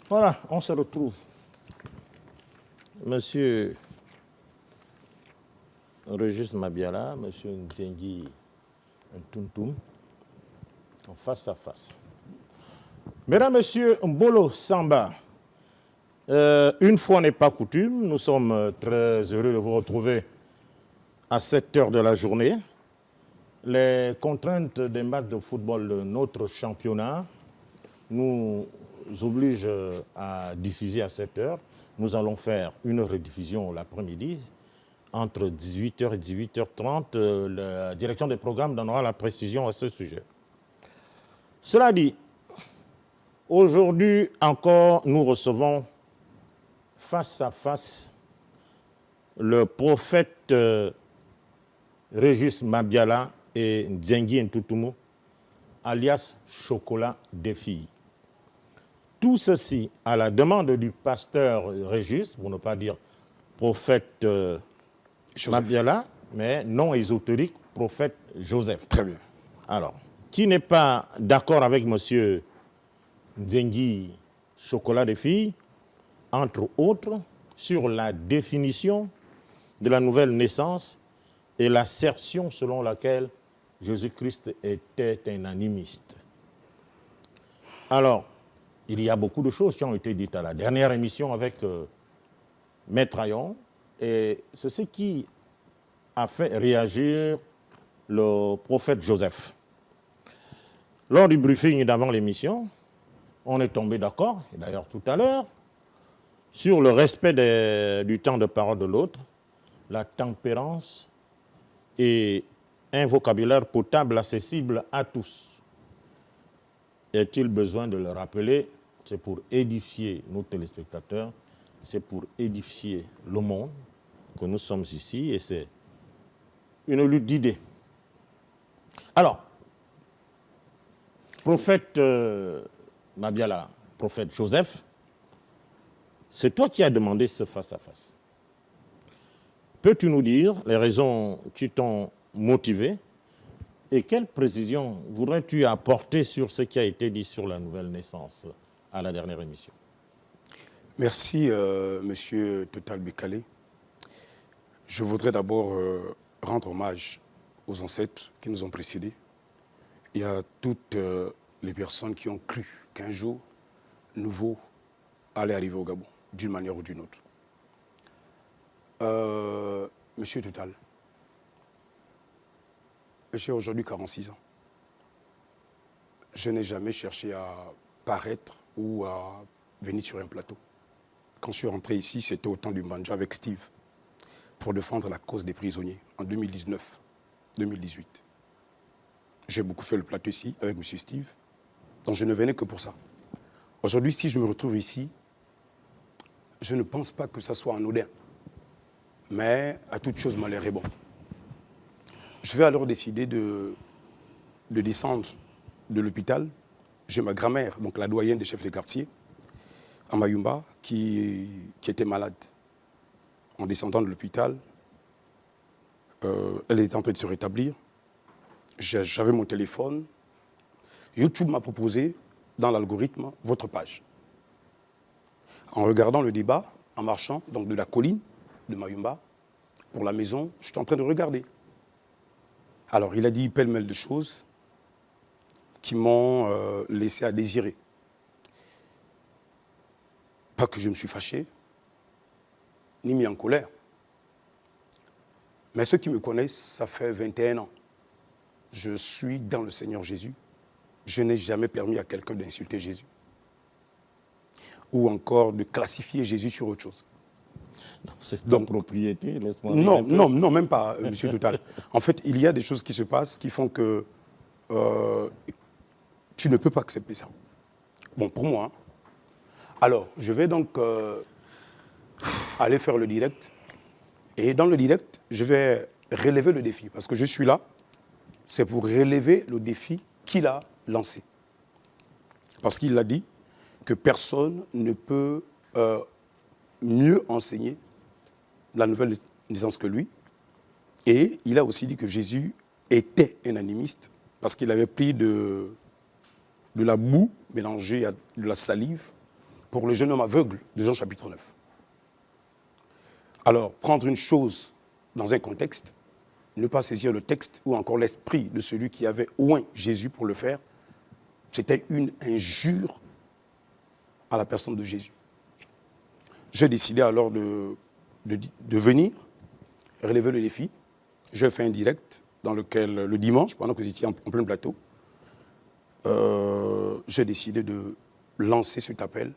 Voilà, on se retrouve. Monsieur Régis Mabiala, Monsieur Nzengi Ntuntum, en face à face. Mesdames, Messieurs, Mbolo Samba, une fois n'est pas coutume, nous sommes très heureux de vous retrouver à cette heure de la journée. Les contraintes des matchs de football de notre championnat nous obligent à diffuser à cette heure. Nous allons faire une rediffusion l'après-midi. Entre 18h et 18h30, la direction des programmes donnera la précision à ce sujet. Cela dit, aujourd'hui encore, nous recevons face à face le prophète Régis Mabiala et Nzengi Ntuntum, alias Chocolat des filles. Tout ceci à la demande du pasteur Régis, pour ne pas dire prophète Mabiala, mais non ésotérique, prophète Joseph. Très bien. Alors, qui n'est pas d'accord avec M. Nzengi Chocolat des filles, entre autres, sur la définition de la nouvelle naissance et l'assertion selon laquelle Jésus-Christ était un animiste. Alors, il y a beaucoup de choses qui ont été dites à la dernière émission avec Maître Ayon, et c'est ce qui a fait réagir le prophète Joseph. Lors du briefing d'avant l'émission, on est tombé d'accord, et d'ailleurs tout à l'heure, sur le respect du temps de parole de l'autre, la tempérance et un vocabulaire potable accessible à tous. Est-il besoin de le rappeler? C'est pour édifier nos téléspectateurs, c'est pour édifier le monde que nous sommes ici, et c'est une lutte d'idées. Alors, prophète Mabiala, prophète Joseph, c'est toi qui as demandé ce face-à-face. Peux-tu nous dire les raisons qui t'ont motivé et quelle précision voudrais-tu apporter sur ce qui a été dit sur la nouvelle naissance à la dernière émission? Merci, Monsieur Total Bekale. Je voudrais d'abord rendre hommage aux ancêtres qui nous ont précédés et à toutes les personnes qui ont cru qu'un jour nouveau allait arriver au Gabon, d'une manière ou d'une autre. Monsieur Total, j'ai aujourd'hui 46 ans. Je n'ai jamais cherché à paraître ou à venir sur un plateau. Quand je suis rentré ici, c'était au temps du Mbanja avec Steve pour défendre la cause des prisonniers en 2019-2018. J'ai beaucoup fait le plateau ici avec M. Steve, donc je ne venais que pour ça. Aujourd'hui, si je me retrouve ici, je ne pense pas que ça soit anodin. Mais à toute chose, malheur est bon. Je vais alors décider de descendre de l'hôpital. J'ai ma grand-mère, donc la doyenne des chefs de quartier, à Mayumba, qui était malade. En descendant de l'hôpital, elle était en train de se rétablir. J'avais mon téléphone. YouTube m'a proposé, dans l'algorithme, votre page. En regardant le débat, en marchant, donc de la colline de Mayumba, pour la maison, je suis en train de regarder. Alors, il a dit pêle-mêle de choses qui m'ont laissé à désirer. Pas que je me suis fâché, ni mis en colère. Mais ceux qui me connaissent, ça fait 21 ans. Je suis dans le Seigneur Jésus. Je n'ai jamais permis à quelqu'un d'insulter Jésus. Ou encore de classifier Jésus sur autre chose. C'est ta propriété, laisse-moi dire. Non, même pas, Monsieur Total. En fait, il y a des choses qui se passent qui font que tu ne peux pas accepter ça. Bon, pour moi. Alors, je vais donc aller faire le direct. Et dans le direct, je vais relever le défi. Parce que je suis là, c'est pour relever le défi qu'il a lancé. Parce qu'il a dit que personne ne peut mieux enseigner la nouvelle naissance que lui. Et il a aussi dit que Jésus était un animiste parce qu'il avait pris de la boue mélangée à de la salive pour le jeune homme aveugle de Jean chapitre 9. Alors, prendre une chose dans un contexte, ne pas saisir le texte ou encore l'esprit de celui qui avait oint Jésus pour le faire, c'était une injure à la personne de Jésus. J'ai décidé alors de venir relever le défi. J'ai fait un direct dans lequel, le dimanche, pendant que vous étiez en plein plateau, j'ai décidé de lancer cet appel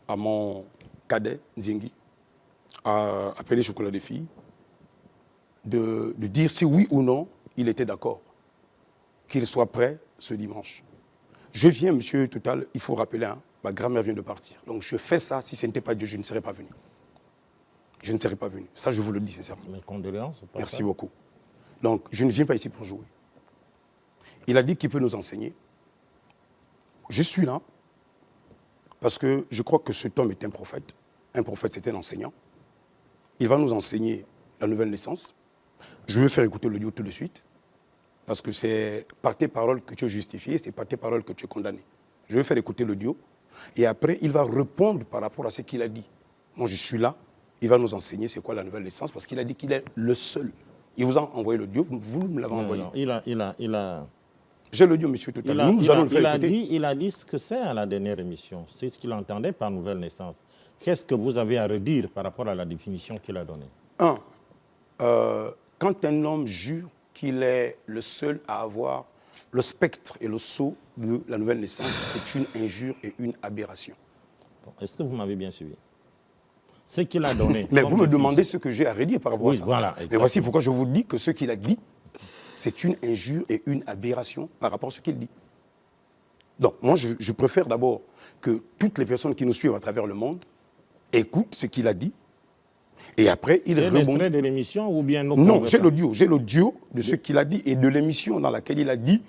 à mon cadet, Nzengi, à appeler Chocolat des filles, de dire si oui ou non il était d'accord, qu'il soit prêt ce dimanche. Je viens, monsieur Total, il faut rappeler, hein, ma grand-mère vient de partir. Donc je fais ça, si ce n'était pas Dieu, je ne serais pas venu. Je ne serais pas venu. Ça, je vous le dis sincèrement. Mes condoléances. Merci beaucoup. Donc, je ne viens pas ici pour jouer. Il a dit qu'il peut nous enseigner. Je suis là parce que je crois que cet homme est un prophète. Un prophète, c'est un enseignant. Il va nous enseigner la nouvelle naissance. Je vais faire écouter l'audio tout de suite parce que c'est par tes paroles que tu es justifié, c'est par tes paroles que tu es condamné. Je vais faire écouter l'audio et après, il va répondre par rapport à ce qu'il a dit. Moi, je suis là. Il va nous enseigner c'est quoi la nouvelle naissance parce qu'il a dit qu'il est le seul. Il vous a envoyé l'audio, vous me l'avez envoyé. Non, il a... J'ai l'audio, monsieur Total. Nous allons le faire écouter. Il a dit ce que c'est à la dernière émission. C'est ce qu'il entendait par nouvelle naissance. Qu'est-ce que vous avez à redire par rapport à la définition qu'il a donnée? Quand un homme jure qu'il est le seul à avoir le spectre et le sceau de la nouvelle naissance, c'est une injure et une aberration. Bon, est-ce que vous m'avez bien suivi? Ce qu'il a donné. Mais vous me demandez ce que j'ai à redire par rapport à ça. Voilà, mais voici pourquoi je vous dis que ce qu'il a dit, c'est une injure et une aberration par rapport à ce qu'il dit. Donc, moi, je préfère d'abord que toutes les personnes qui nous suivent à travers le monde écoutent ce qu'il a dit. Et après, il rebondit. C'est l'extrait de l'émission ou bien... Non, j'ai l'audio de ce qu'il a dit et de l'émission dans laquelle il a dit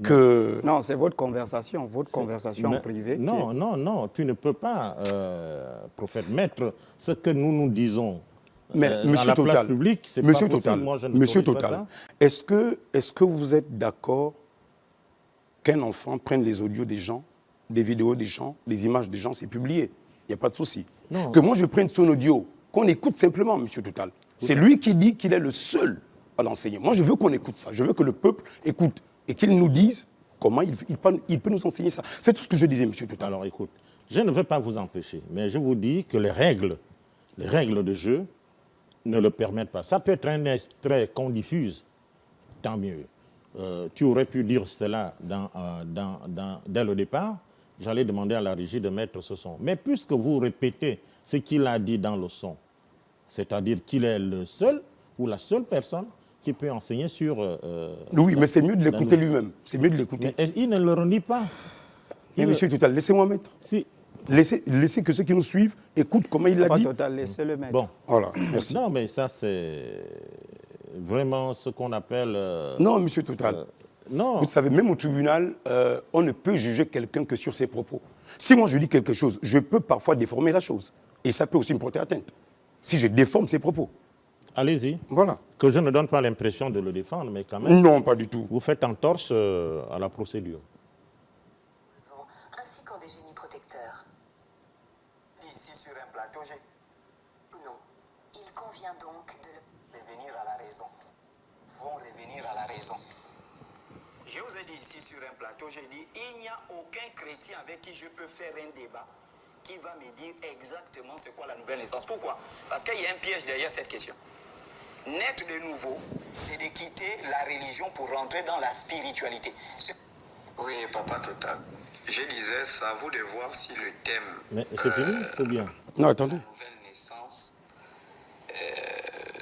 que... Non, c'est votre conversation privée. Non, non, non, tu ne peux pas, prophète, mettre ce que nous disons mais, dans la place publique, c'est pas possible. Total, moi, je ne Monsieur pas Total, ça. est-ce que vous êtes d'accord qu'un enfant prenne les audios des gens, des vidéos des gens, les images des gens, c'est publié? Il n'y a pas de souci. Non. Que moi je prenne son audio, qu'on écoute simplement, Monsieur Total. C'est lui qui dit qu'il est le seul à l'enseigner. Moi, je veux qu'on écoute ça. Je veux que le peuple écoute et qu'il nous dise comment il peut nous enseigner ça. C'est tout ce que je disais, Monsieur Total. Alors, écoute, je ne veux pas vous empêcher, mais je vous dis que les règles de jeu ne le permettent pas. Ça peut être un extrait qu'on diffuse, tant mieux. Tu aurais pu dire cela dès le départ. J'allais demander à la régie de mettre ce son. Mais puisque vous répétez ce qu'il a dit dans le son, c'est-à-dire qu'il est le seul ou la seule personne qui peut enseigner sur... oui, mais c'est mieux de l'écouter lui-même. C'est mieux de l'écouter. Mais il ne le redit pas. Mais Monsieur Total, laissez-moi mettre. Si. Laissez que ceux qui nous suivent écoutent comment il l'a dit. Total, laissez-le mettre. Bon. Voilà, merci. Non, mais ça, c'est vraiment ce qu'on appelle... non, Monsieur Total. Non. Vous savez, même au tribunal, on ne peut juger quelqu'un que sur ses propos. Si moi je dis quelque chose, je peux parfois déformer la chose. Et ça peut aussi me porter atteinte. Si je déforme ses propos. Allez-y. Voilà. Que je ne donne pas l'impression de le défendre, mais quand même... Non, pas du tout. Vous faites entorse à la procédure. Ainsi qu'en des génies protecteurs. Ici sur un plateau, j'ai Ou non. Il convient donc de le... revenir à la raison. Vont revenir à la raison. Je vous ai dit ici sur un plateau, j'ai dit, il n'y a aucun chrétien avec qui je peux faire un débat qui va me dire exactement c'est quoi la nouvelle naissance. Pourquoi? Parce qu'il y a un piège derrière cette question. Naître de nouveau, c'est de quitter la religion pour rentrer dans la spiritualité. Oui, papa Total. Je disais, c'est à vous de voir si le thème... Mais c'est fini ou bien? Non, attendez. La nouvelle naissance,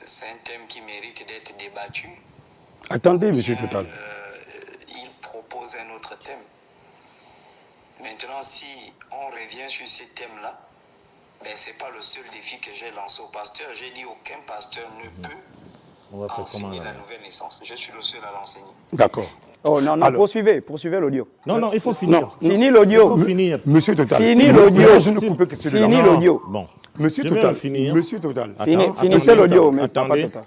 c'est un thème qui mérite d'être débattu. Attendez, Monsieur Total. Il propose un autre thème. Maintenant, si on revient sur ces thèmes-là, ben, ce n'est pas le seul défi que j'ai lancé au pasteur. J'ai dit aucun pasteur ne peut enseigner la nouvelle naissance. Je suis le seul à l'enseigner. D'accord. Oh non, non, Alors, poursuivez l'audio. Non, non, il faut finir. Non. Fini l'audio. Il faut finir. Monsieur Total. Fini l'audio. Je ne coupe que celui-là. Fini l'audio. Bon. Monsieur Je vais Total. finir. Monsieur Total. Finissez l'audio, mais Attendez. pas Total.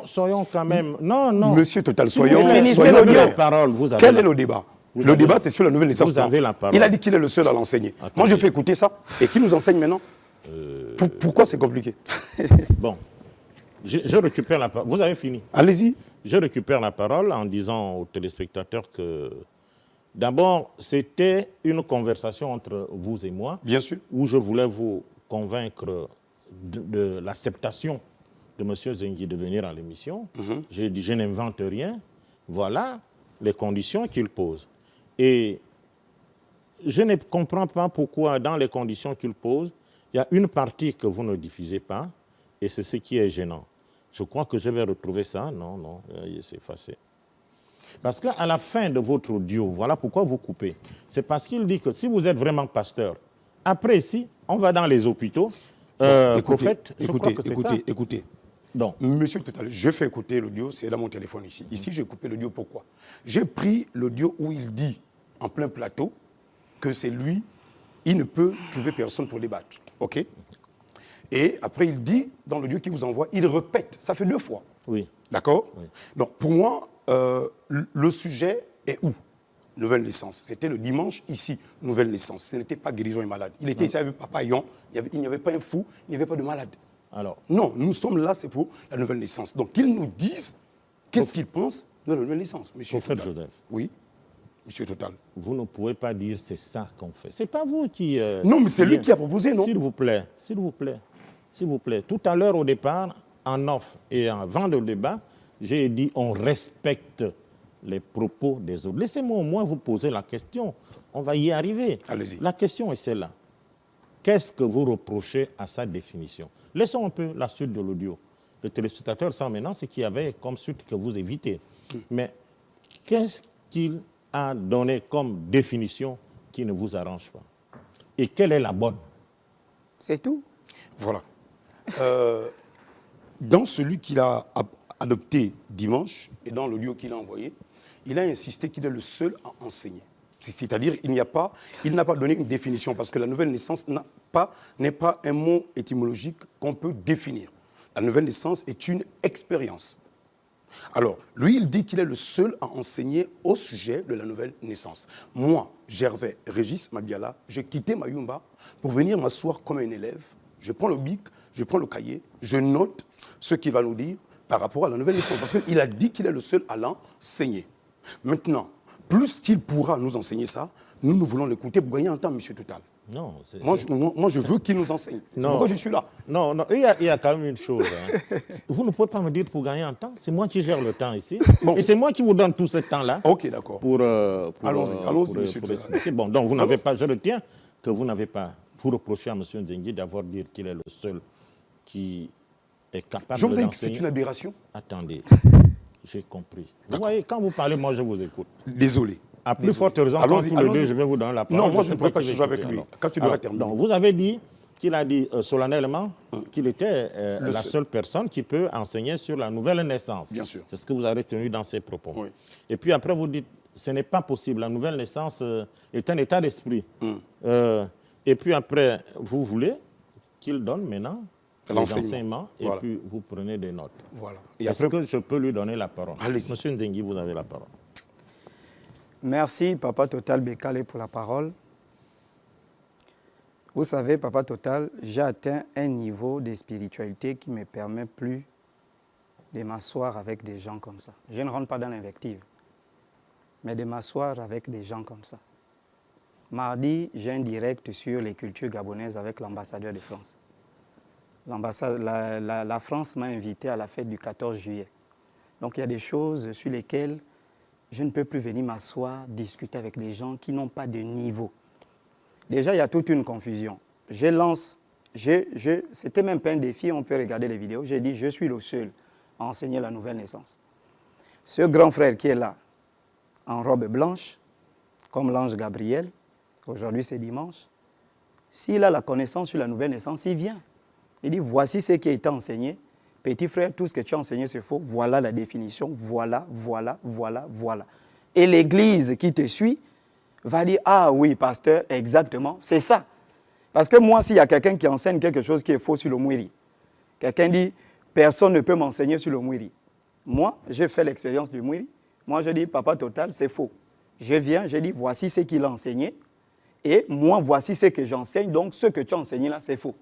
Soyons quand même... Non, non. Monsieur Total, Si vous soyons voulez, finissez soyons l'audio. clairs. parole, vous avez Quel la- est le débat? Le débat, c'est sur la nouvelle naissance. Vous avez la parole. Il a dit qu'il est le seul à l'enseigner. Moi, je fais écouter ça. Et qui nous enseigne maintenant? Pourquoi c'est compliqué? Bon, je récupère la parole. Vous avez fini. Allez-y. Je récupère la parole en disant aux téléspectateurs que, d'abord, c'était une conversation entre vous et moi, Bien sûr. où je voulais vous convaincre de l'acceptation de M. Zengi de venir à l'émission. J'ai dit, je n'invente rien. Voilà les conditions qu'il pose. Et je ne comprends pas pourquoi, dans les conditions qu'il pose, il y a une partie que vous ne diffusez pas, et c'est ce qui est gênant. Je crois que je vais retrouver ça. Non, c'est effacé. Parce qu'à la fin de votre audio, voilà pourquoi vous coupez. C'est parce qu'il dit que si vous êtes vraiment pasteur, après ici, on va dans les hôpitaux. Prophète, je crois que c'est ça. Écoutez. Donc, Monsieur Total, je fais écouter l'audio, c'est dans mon téléphone ici. Ici, j'ai coupé l'audio, pourquoi? J'ai pris l'audio où il dit, en plein plateau, que c'est lui, il ne peut trouver personne pour débattre. OK? Et après, il dit, dans l'audio qu'il vous envoie, il répète, ça fait 2 fois. oui. D'accord? Oui. Donc, pour moi, le sujet est où? Nouvelle naissance. C'était le dimanche, ici, nouvelle naissance. Ce n'était pas guérison et malade. Il était ici avec Papa Yon, il n'y avait pas un fou, il n'y avait pas de malade. Alors, Non, nous sommes là, c'est pour la nouvelle naissance. Donc, qu'ils nous disent qu'est-ce qu'ils pensent de la nouvelle naissance, monsieur Prophète Total. Joseph, Oui, monsieur Total. vous ne pouvez pas dire c'est ça qu'on fait. C'est pas vous qui... Non, mais c'est lui qui a proposé, non? S'il vous plaît, s'il vous plaît, s'il vous plaît. Tout à l'heure, au départ, en off et avant le débat, j'ai dit on respecte les propos des autres. Laissez-moi au moins vous poser la question. On va y arriver. Allez-y. La question est celle-là. Qu'est-ce que vous reprochez à sa définition? Laissons un peu la suite de l'audio. Le téléspectateur sent maintenant ce qu'il y avait comme suite que vous évitez. Mais qu'est-ce qu'il a donné comme définition qui ne vous arrange pas? Et quelle est la bonne? C'est tout. Voilà. Dans celui qu'il a adopté dimanche et dans l'audio qu'il a envoyé, il a insisté qu'il est le seul à enseigner. C'est-à-dire il n'a pas donné une définition parce que la nouvelle naissance n'est pas un mot étymologique qu'on peut définir. La nouvelle naissance est une expérience. Alors, lui, il dit qu'il est le seul à enseigner au sujet de la nouvelle naissance. Moi, Gervais Régis Mabiala, j'ai quitté Mayumba pour venir m'asseoir comme un élève. Je prends le bic, je prends le cahier, je note ce qu'il va nous dire par rapport à la nouvelle naissance. Parce qu'il a dit qu'il est le seul à l'enseigner. Maintenant, plus qu'il pourra nous enseigner ça, nous voulons l'écouter pour gagner en temps, monsieur Total. Non. Moi, je veux qu'il nous enseigne. C'est pourquoi je suis là. Non, il y a quand même une chose. Hein. Vous ne pouvez pas me dire pour gagner en temps. C'est moi qui gère le temps ici. Bon. Et c'est moi qui vous donne tout ce temps-là. Ok, d'accord. Allons-y, monsieur Total. expliquer. Bon, donc vous n'avez pas, je retiens que vous n'avez pas, vous reprochez à M. Nzengi d'avoir dit qu'il est le seul qui est capable Je vous ai dit que d'enseigner. c'est une aberration. Attendez, j'ai compris. Vous voyez, quand vous parlez, moi je vous écoute. Désolé. À plus forte raison, quand Allons-y, tous les deux, allons-y. je vais vous donner la parole. Non, moi, je sais ne pourrais pas qui échanger avec écouter, lui. alors. Quand tu devras terminer. Donc, vous avez dit qu'il a dit solennellement qu'il était la seule personne qui peut enseigner sur la nouvelle naissance. Bien sûr. C'est ce que vous avez retenu dans ses propos. Oui. Et puis après, vous dites, ce n'est pas possible. La nouvelle naissance est un état d'esprit. Et puis après, vous voulez qu'il donne maintenant les enseignements et Voilà. puis vous prenez des notes. Voilà. Et Est-ce après, que je peux lui donner la parole? Allez-y. Monsieur Nzengi, vous avez la parole. Merci, Papa Total Bekale, pour la parole. Vous savez, Papa Total, j'ai atteint un niveau de spiritualité qui ne me permet plus de m'asseoir avec des gens comme ça. Je ne rentre pas dans l'invective, mais de m'asseoir avec des gens comme ça. Mardi, j'ai un direct sur les cultures gabonaises avec l'ambassadeur de France. La France m'a invité à la fête du 14 juillet. Donc il y a des choses sur lesquelles je ne peux plus venir m'asseoir, discuter avec des gens qui n'ont pas de niveau. Déjà, il y a toute une confusion. C'était même pas un défi, on peut regarder les vidéos. J'ai dit, je suis le seul à enseigner la nouvelle naissance. Ce grand frère qui est là, en robe blanche, comme l'ange Gabriel, aujourd'hui c'est dimanche, s'il a la connaissance sur la nouvelle naissance, il vient. Il dit, voici ce qui a été enseigné. Petit frère, tout ce que tu as enseigné, c'est faux. Voilà la définition. Voilà. Et l'église qui te suit va dire, ah oui, pasteur, exactement, c'est ça. Parce que moi, s'il y a quelqu'un qui enseigne quelque chose qui est faux sur le Mwiri, quelqu'un dit, personne ne peut m'enseigner sur le Mwiri. Moi, j'ai fait l'expérience du Mwiri. Moi, je dis, Papa Total, c'est faux. Je viens, je dis, voici ce qu'il a enseigné, et moi, voici ce que j'enseigne, donc ce que tu as enseigné là, c'est faux.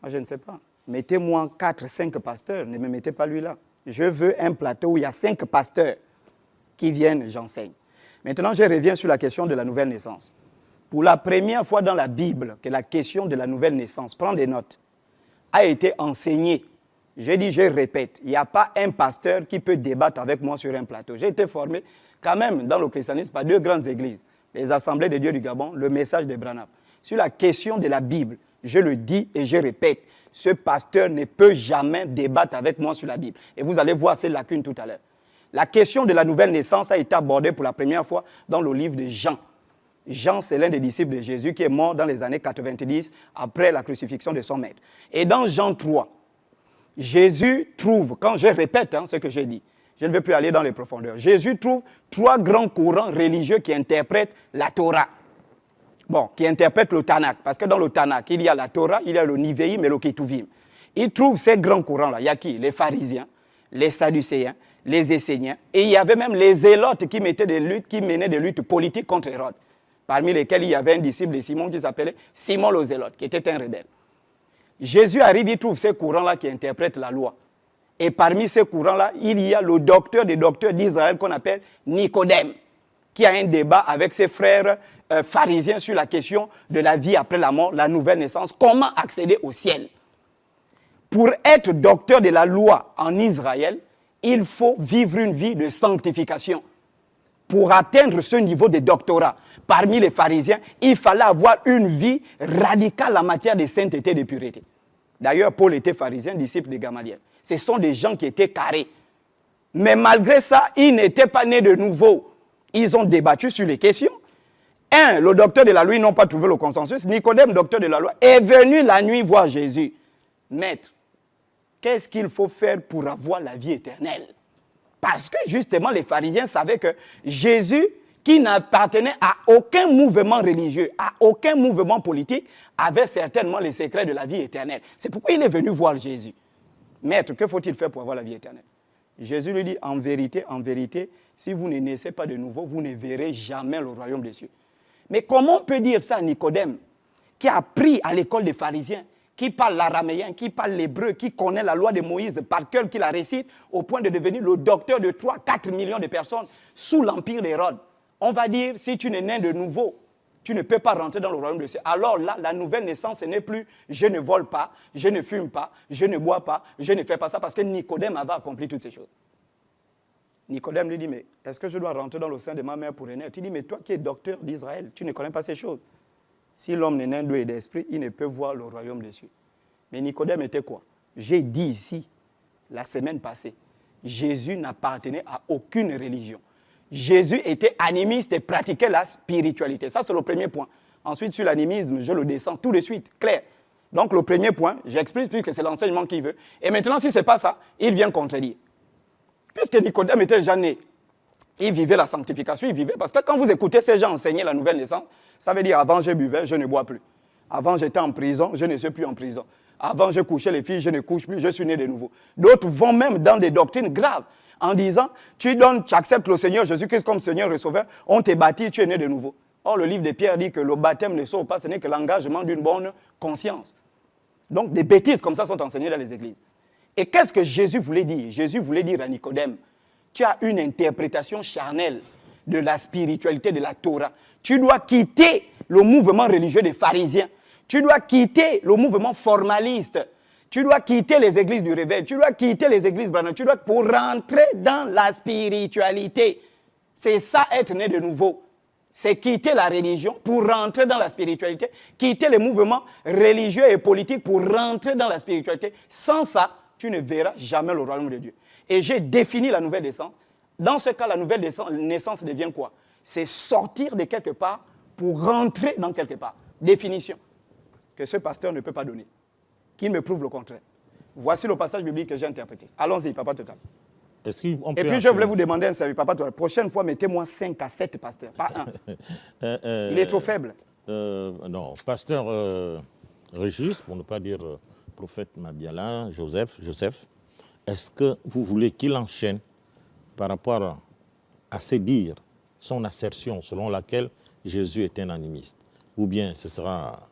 Moi, je ne sais pas. Mettez-moi 4, 5 pasteurs, ne me mettez pas lui là. Je veux un plateau où il y a 5 pasteurs qui viennent, j'enseigne. Maintenant, je reviens sur la question de la nouvelle naissance. Pour la première fois dans la Bible, que la question de la nouvelle naissance, prends des notes, a été enseignée. Je dis, je répète, il n'y a pas un pasteur qui peut débattre avec moi sur un plateau. J'ai été formé quand même dans le christianisme par 2 grandes églises, les Assemblées de Dieu du Gabon, le message de Branham. Sur la question de la Bible, je le dis et je répète, ce pasteur ne peut jamais débattre avec moi sur la Bible. Et vous allez voir ces lacunes tout à l'heure. La question de la nouvelle naissance a été abordée pour la première fois dans le livre de Jean. Jean, c'est l'un des disciples de Jésus qui est mort dans les années 90 après la crucifixion de son maître. Et dans Jean 3, Jésus trouve, quand je répète ce que j'ai dit, je ne vais plus aller dans les profondeurs, Jésus trouve 3 grands courants religieux qui interprètent la Torah. Bon, qui interprètent le Tanakh, parce que dans le Tanakh, il y a la Torah, il y a le Nivéim et le Ketuvim. Il trouve ces grands courants-là. Il y a qui? Les pharisiens, les sadducéens, les esséniens, et il y avait même les zélotes qui menaient des luttes politiques contre Hérode, parmi lesquels il y avait un disciple de Simon qui s'appelait Simon le Zélote, qui était un rebelle. Jésus arrive, il trouve ces courants-là qui interprètent la loi. Et parmi ces courants-là, il y a le docteur des docteurs d'Israël qu'on appelle Nicodème, qui a un débat avec ses frères pharisiens sur la question de la vie après la mort, la nouvelle naissance, comment accéder au ciel. Pour être docteur de la loi en Israël, il faut vivre une vie de sanctification. Pour atteindre ce niveau de doctorat, parmi les pharisiens, il fallait avoir une vie radicale en matière de sainteté et de pureté. D'ailleurs, Paul était pharisien, disciple de Gamaliel. Ce sont des gens qui étaient carrés. Mais malgré ça, ils n'étaient pas nés de nouveau. Ils ont débattu sur les questions. Le docteur de la loi, ils n'ont pas trouvé le consensus. Nicodème, docteur de la loi, est venu la nuit voir Jésus. Maître, qu'est-ce qu'il faut faire pour avoir la vie éternelle? Parce que justement, les pharisiens savaient que Jésus, qui n'appartenait à aucun mouvement religieux, à aucun mouvement politique, avait certainement les secrets de la vie éternelle. C'est pourquoi il est venu voir Jésus. Maître, que faut-il faire pour avoir la vie éternelle? Jésus lui dit, en vérité, si vous ne naissez pas de nouveau, vous ne verrez jamais le royaume des cieux. Mais comment on peut dire ça à Nicodème, qui a appris à l'école des pharisiens, qui parle l'araméen, qui parle l'hébreu, qui connaît la loi de Moïse par cœur, qui la récite, au point de devenir le docteur de 3-4 millions de personnes sous l'empire d'Hérode? On va dire, si tu n'es né de nouveau, tu ne peux pas rentrer dans le royaume de Dieu. Alors là, la nouvelle naissance, ce n'est plus « je ne vole pas, je ne fume pas, je ne bois pas, je ne fais pas ça » parce que Nicodème avait accompli toutes ces choses. Nicodème lui dit, mais est-ce que je dois rentrer dans le sein de ma mère pour renaître? Il dit, mais toi qui es docteur d'Israël, tu ne connais pas ces choses. Si l'homme n'est né d'eau et d'esprit, il ne peut voir le royaume des cieux. Mais Nicodème était quoi? J'ai dit ici, la semaine passée, Jésus n'appartenait à aucune religion. Jésus était animiste et pratiquait la spiritualité. Ça, c'est le premier point. Ensuite, sur l'animisme, je le descends tout de suite, clair. Donc, le premier point, j'explique plus que c'est l'enseignement qu'il veut. Et maintenant, si ce n'est pas ça, il vient contredire. Puisque Nicodème était déjà né, il vivait la sanctification, il vivait. Parce que quand vous écoutez ces gens enseigner la nouvelle naissance, ça veut dire avant je buvais, je ne bois plus. Avant j'étais en prison, je ne suis plus en prison. Avant je couchais les filles, je ne couche plus, je suis né de nouveau. D'autres vont même dans des doctrines graves en disant, tu acceptes le Seigneur Jésus-Christ comme Seigneur et Sauveur, on t'est baptisé, tu es né de nouveau. Or le livre de Pierre dit que le baptême ne sauve pas, ce n'est que l'engagement d'une bonne conscience. Donc des bêtises comme ça sont enseignées dans les églises. Et qu'est-ce que Jésus voulait dire? Jésus voulait dire à Nicodème, tu as une interprétation charnelle de la spiritualité de la Torah. Tu dois quitter le mouvement religieux des pharisiens. Tu dois quitter le mouvement formaliste. Tu dois quitter les églises du réveil. Tu dois quitter les églises Branham. Tu dois pour rentrer dans la spiritualité. C'est ça être né de nouveau. C'est quitter la religion pour rentrer dans la spiritualité. Quitter les mouvements religieux et politiques pour rentrer dans la spiritualité. Sans ça, tu ne verras jamais le royaume de Dieu. Et j'ai défini la nouvelle naissance. Dans ce cas, la nouvelle naissance devient quoi? C'est sortir de quelque part pour rentrer dans quelque part. Définition que ce pasteur ne peut pas donner. Qu'il me prouve le contraire. Voici le passage biblique que j'ai interprété. Allons-y, Papa Total. Et puis je voulais vous demander un service, Papa Total. Prochaine fois, mettez-moi 5 à 7 pasteurs, pas un. Il est trop faible. Non, pasteur Régis, pour ne pas dire prophète Mabiala, Joseph, est-ce que vous voulez qu'il enchaîne par rapport à ses dires son assertion selon laquelle Jésus est un animiste? Ou bien ce sera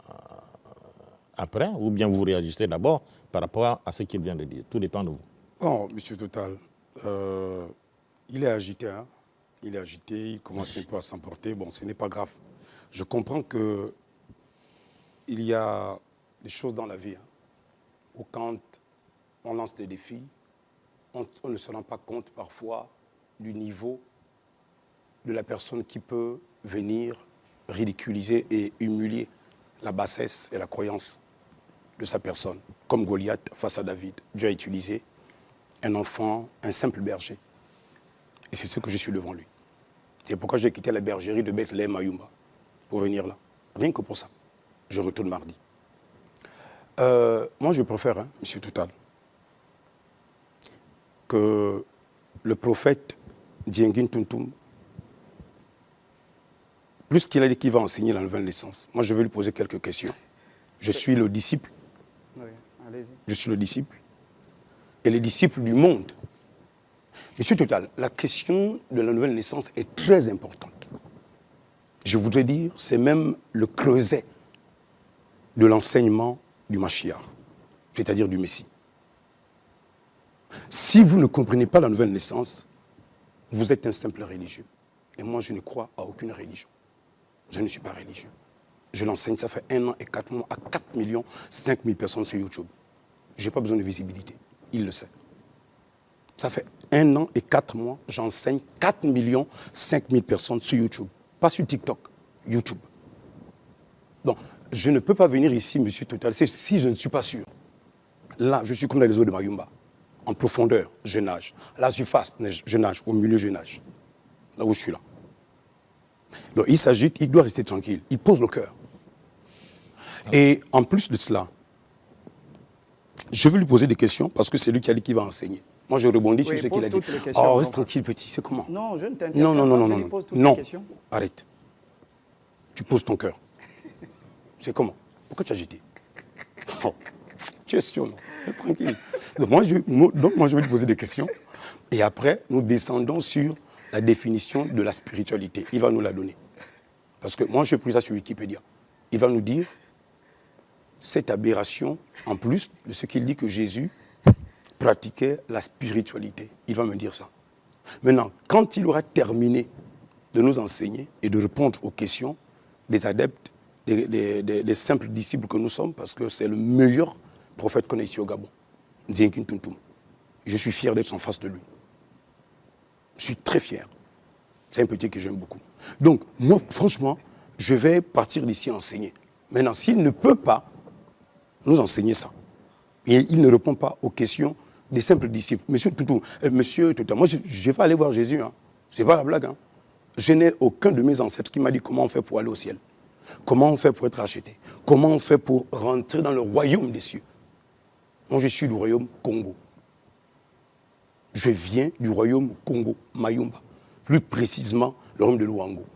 après, ou bien vous réagissez d'abord par rapport à ce qu'il vient de dire. Tout dépend de vous. Bon, Monsieur Total, il est agité, hein. Il est agité, il commence un peu à s'emporter. Bon, ce n'est pas grave. Je comprends que il y a des choses dans la vie, hein, où quand on lance des défis, on ne se rend pas compte parfois du niveau de la personne qui peut venir ridiculiser et humilier la bassesse et la croyance de sa personne. Comme Goliath face à David, Dieu a utilisé un enfant, un simple berger. Et c'est ce que je suis devant lui. C'est pourquoi j'ai quitté la bergerie de Bethléem Mayumba pour venir là. Rien que pour ça. Je retourne mardi. Moi, je préfère, hein, Monsieur Total, que le prophète Diengui Ntountoum, plus qu'il a dit qu'il va enseigner la nouvelle naissance, moi, je vais lui poser quelques questions. Je suis le disciple. Oui, allez-y. Je suis le disciple. Et les disciples du monde. Monsieur Total, la question de la nouvelle naissance est très importante. Je voudrais dire, c'est même le creuset de l'enseignement du Mashiach, c'est-à-dire du Messie. Si vous ne comprenez pas la nouvelle naissance, vous êtes un simple religieux. Et moi, je ne crois à aucune religion. Je ne suis pas religieux. Je l'enseigne, ça fait 1 an et 4 mois à 4 500 000 personnes sur YouTube. Je n'ai pas besoin de visibilité. Il le sait. Ça fait 1 an et 4 mois, j'enseigne 4 500 000 personnes sur YouTube. Pas sur TikTok, YouTube. Donc, je ne peux pas venir ici, Monsieur Total, si je ne suis pas sûr. Là, je suis comme dans les eaux de Mayumba. En profondeur, je nage. Là, je suis face, je nage. Au milieu, je nage. Là où je suis là. Donc, il s'agite, il doit rester tranquille. Il pose le cœur. Et en plus de cela, je vais lui poser des questions parce que c'est lui qui a dit qu'il va enseigner. Moi, je rebondis sur ce qu'il a dit. Oh, reste tranquille, petit. C'est comment? Non, je ne t'interromps pas. Je lui pose toutes les questions. Arrête. Tu poses ton cœur. C'est comment? Pourquoi tu as agité? Oh, question, non. Reste tranquille. Donc moi, je vais lui poser des questions. Et après, nous descendons sur la définition de la spiritualité. Il va nous la donner. Parce que moi, j'ai pris ça sur Wikipédia. Il va nous dire cette aberration, en plus de ce qu'il dit que Jésus pratiquait la spiritualité. Il va me dire ça. Maintenant, quand il aura terminé de nous enseigner et de répondre aux questions des adeptes, des simples disciples que nous sommes, parce que c'est le meilleur prophète qu'on ait ici au Gabon, Diengui Ntountoum. Je suis fier d'être en face de lui. Je suis très fier. C'est un petit que j'aime beaucoup. Donc, moi, franchement, je vais partir d'ici enseigner. Maintenant, s'il ne peut pas nous enseigner ça, et il ne répond pas aux questions des simples disciples, Monsieur Toutou, moi, je vais aller voir Jésus. Hein. Ce n'est pas la blague. Hein. Je n'ai aucun de mes ancêtres qui m'a dit comment on fait pour aller au ciel. Comment on fait pour être acheté. Comment on fait pour rentrer dans le royaume des cieux. Moi, je suis du royaume Congo. Je viens du royaume Congo, Mayumba. Plus précisément, le royaume de Luango.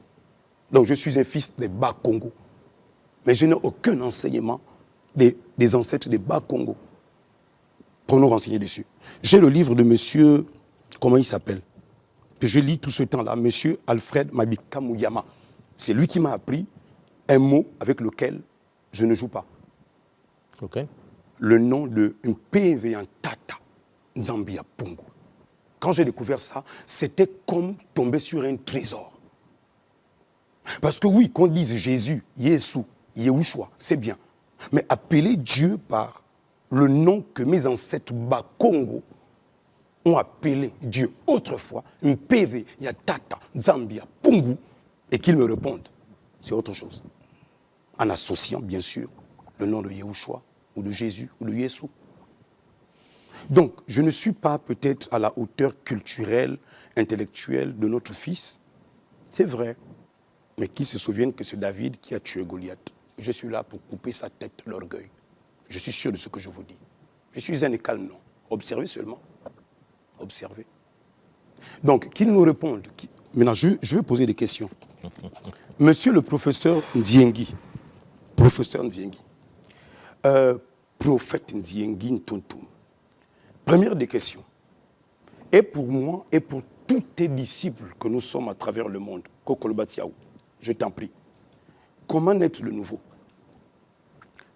Donc, je suis un fils des Bas-Congo. Mais je n'ai aucun enseignement des ancêtres des Bas-Congo pour nous renseigner dessus. J'ai le livre de monsieur, comment il s'appelle? Que je lis tout ce temps-là, monsieur Alfred Mabika Muyama. C'est lui qui m'a appris un mot avec lequel je ne joue pas. Ok. Le nom de PV en Tata, Zambia Pongo. Quand j'ai découvert ça, c'était comme tomber sur un trésor. Parce que oui, qu'on dise Jésus, Yesu, Yehoshua, c'est bien. Mais appeler Dieu par le nom que mes ancêtres Bas-Congo ont appelé Dieu autrefois, PV, Tata, Zambia, Pongo, et qu'ils me répondent, c'est autre chose. En associant, bien sûr, le nom de Yehoshua, ou de Jésus, ou de Yesu. Donc, je ne suis pas peut-être à la hauteur culturelle, intellectuelle de notre fils. C'est vrai. Mais qu'ils se souviennent que c'est David qui a tué Goliath. Je suis là pour couper sa tête, l'orgueil. Je suis sûr de ce que je vous dis. Je suis un et calme, non. Observez seulement. Observez. Donc, qu'ils nous répondent. Maintenant, je vais poser des questions. Monsieur le professeur Ndiengi, prophète Ndiengi Ntountoum, première des questions. Et pour moi, et pour tous tes disciples que nous sommes à travers le monde, Kokolobatiaou, je t'en prie. Comment naître de nouveau?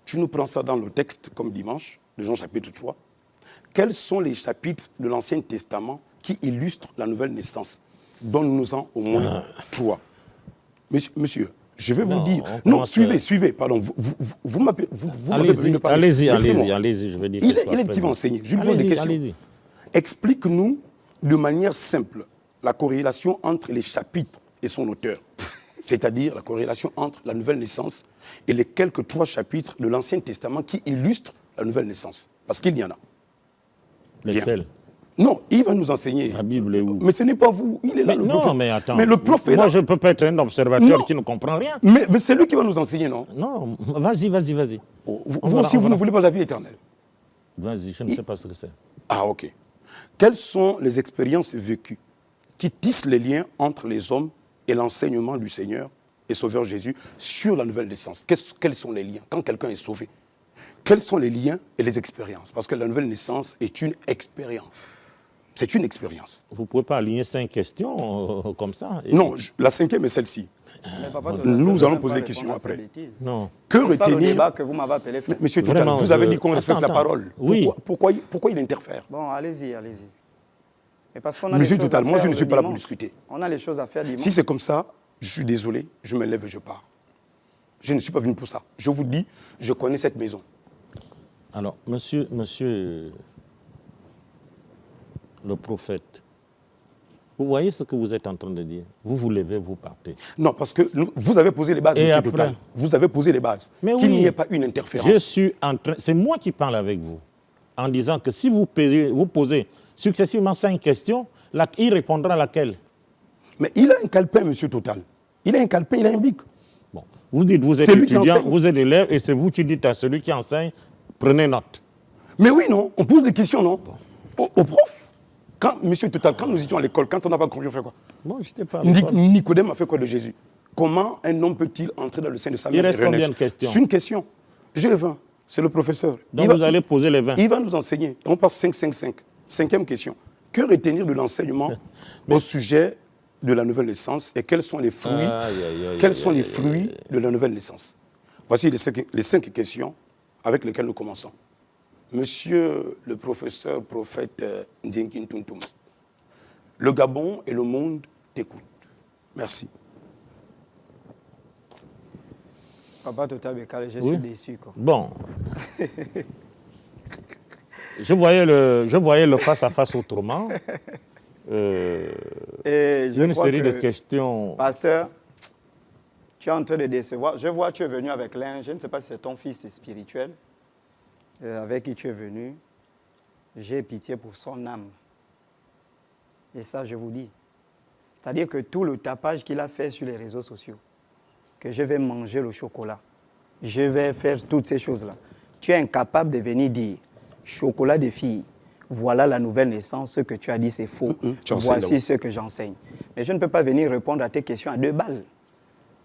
Tu nous prends ça dans le texte, comme dimanche, de Jean chapitre 3. Quels sont les chapitres de l'Ancien Testament qui illustrent la nouvelle naissance? Donne-nous-en au moins 3. Monsieur, je vais vous dire... Non, suivez, pardon. Vous m'appelez... Allez-y, je vais dire. Il est qui va enseigner. Je lui pose des questions. Explique-nous de manière simple la corrélation entre les chapitres et son auteur. C'est-à-dire la corrélation entre la nouvelle naissance et les quelques 3 chapitres de l'Ancien Testament qui illustrent la nouvelle naissance. Parce qu'il y en a. Lesquels? Non, il va nous enseigner. La Bible est où? Mais ce n'est pas vous, il est là. Non, mais attends. Mais le prophète. Moi, je ne peux pas être un observateur qui ne comprend rien. Mais c'est lui qui va nous enseigner, non? Non, vas-y. Vous aussi, vous ne voulez pas la vie éternelle? Vas-y, je ne sais pas ce que c'est. Ah, ok. Quelles sont les expériences vécues qui tissent les liens entre les hommes et l'enseignement du Seigneur et Sauveur Jésus sur la nouvelle naissance? Quels sont les liens quand quelqu'un est sauvé? Quels sont les liens et les expériences? Parce que la nouvelle naissance est une expérience. C'est une expérience. Vous ne pouvez pas aligner 5 questions comme ça. Non, la 5e est celle-ci. Nous allons poser des questions après. Non. Que retenir le débat que vous m'avez appelé. Monsieur Total, vous avez dit qu'on respecte la parole. Oui. Pourquoi il interfère? Bon, allez-y. Mais parce qu'on a Monsieur les choses Total, à moi faire je ne suis pas là pour dimanche. discuter. On a les choses à faire dimanche. Si c'est comme ça, je suis désolé, je me lève et je pars. Je ne suis pas venu pour ça. Je vous dis, je connais cette maison. Alors, monsieur le prophète, vous voyez ce que vous êtes en train de dire? Vous vous levez, vous partez. Non, parce que vous avez posé les bases, Et monsieur après? Total. Vous avez posé les bases. Qu'il n'y ait pas une interférence. Je suis en train... C'est moi qui parle avec vous, en disant que si vous posez successivement 5 questions, il répondra à laquelle? Mais il a un calepin, monsieur Total. Il a un calepin, il a un bic. Bon. Vous dites, vous êtes étudiant, vous êtes élève, et c'est vous qui dites à celui qui enseigne, prenez note. Mais oui, non, on pose des questions, non? Au prof. Monsieur Total, quand nous étions à l'école, quand on n'a pas compris, on fait quoi? Bon, je n'étais pas... Nicodème a fait quoi de Jésus? Comment un homme peut-il entrer dans le sein de sa mère? Il reste combien de questions? C'est une question. J'ai 20. C'est le professeur. Donc vous allez poser les 20. Il va nous enseigner. On passe 5. 5e question. Que retenir de l'enseignement au sujet de la nouvelle naissance et quels sont les fruits, de la nouvelle naissance? Voici les 5 questions avec lesquelles nous commençons. Monsieur le professeur prophète Ndienkin Tuntum, le Gabon et le monde t'écoutent. Merci. Papa Total Bekale, je suis déçu. Quoi. Bon. je voyais le face-à-face autrement. Et une série de questions. Pasteur, tu es en train de décevoir. Je vois que tu es venu avec l'un, je ne sais pas si c'est ton fils spirituel, avec qui tu es venu. J'ai pitié pour son âme. Et ça, je vous dis. C'est-à-dire que tout le tapage qu'il a fait sur les réseaux sociaux, que je vais manger le chocolat, je vais faire toutes ces choses-là. Tu es incapable de venir dire, chocolat de fille, voilà la nouvelle naissance, ce que tu as dit c'est faux, voici ce que j'enseigne. Mais je ne peux pas venir répondre à tes questions à 2 balles.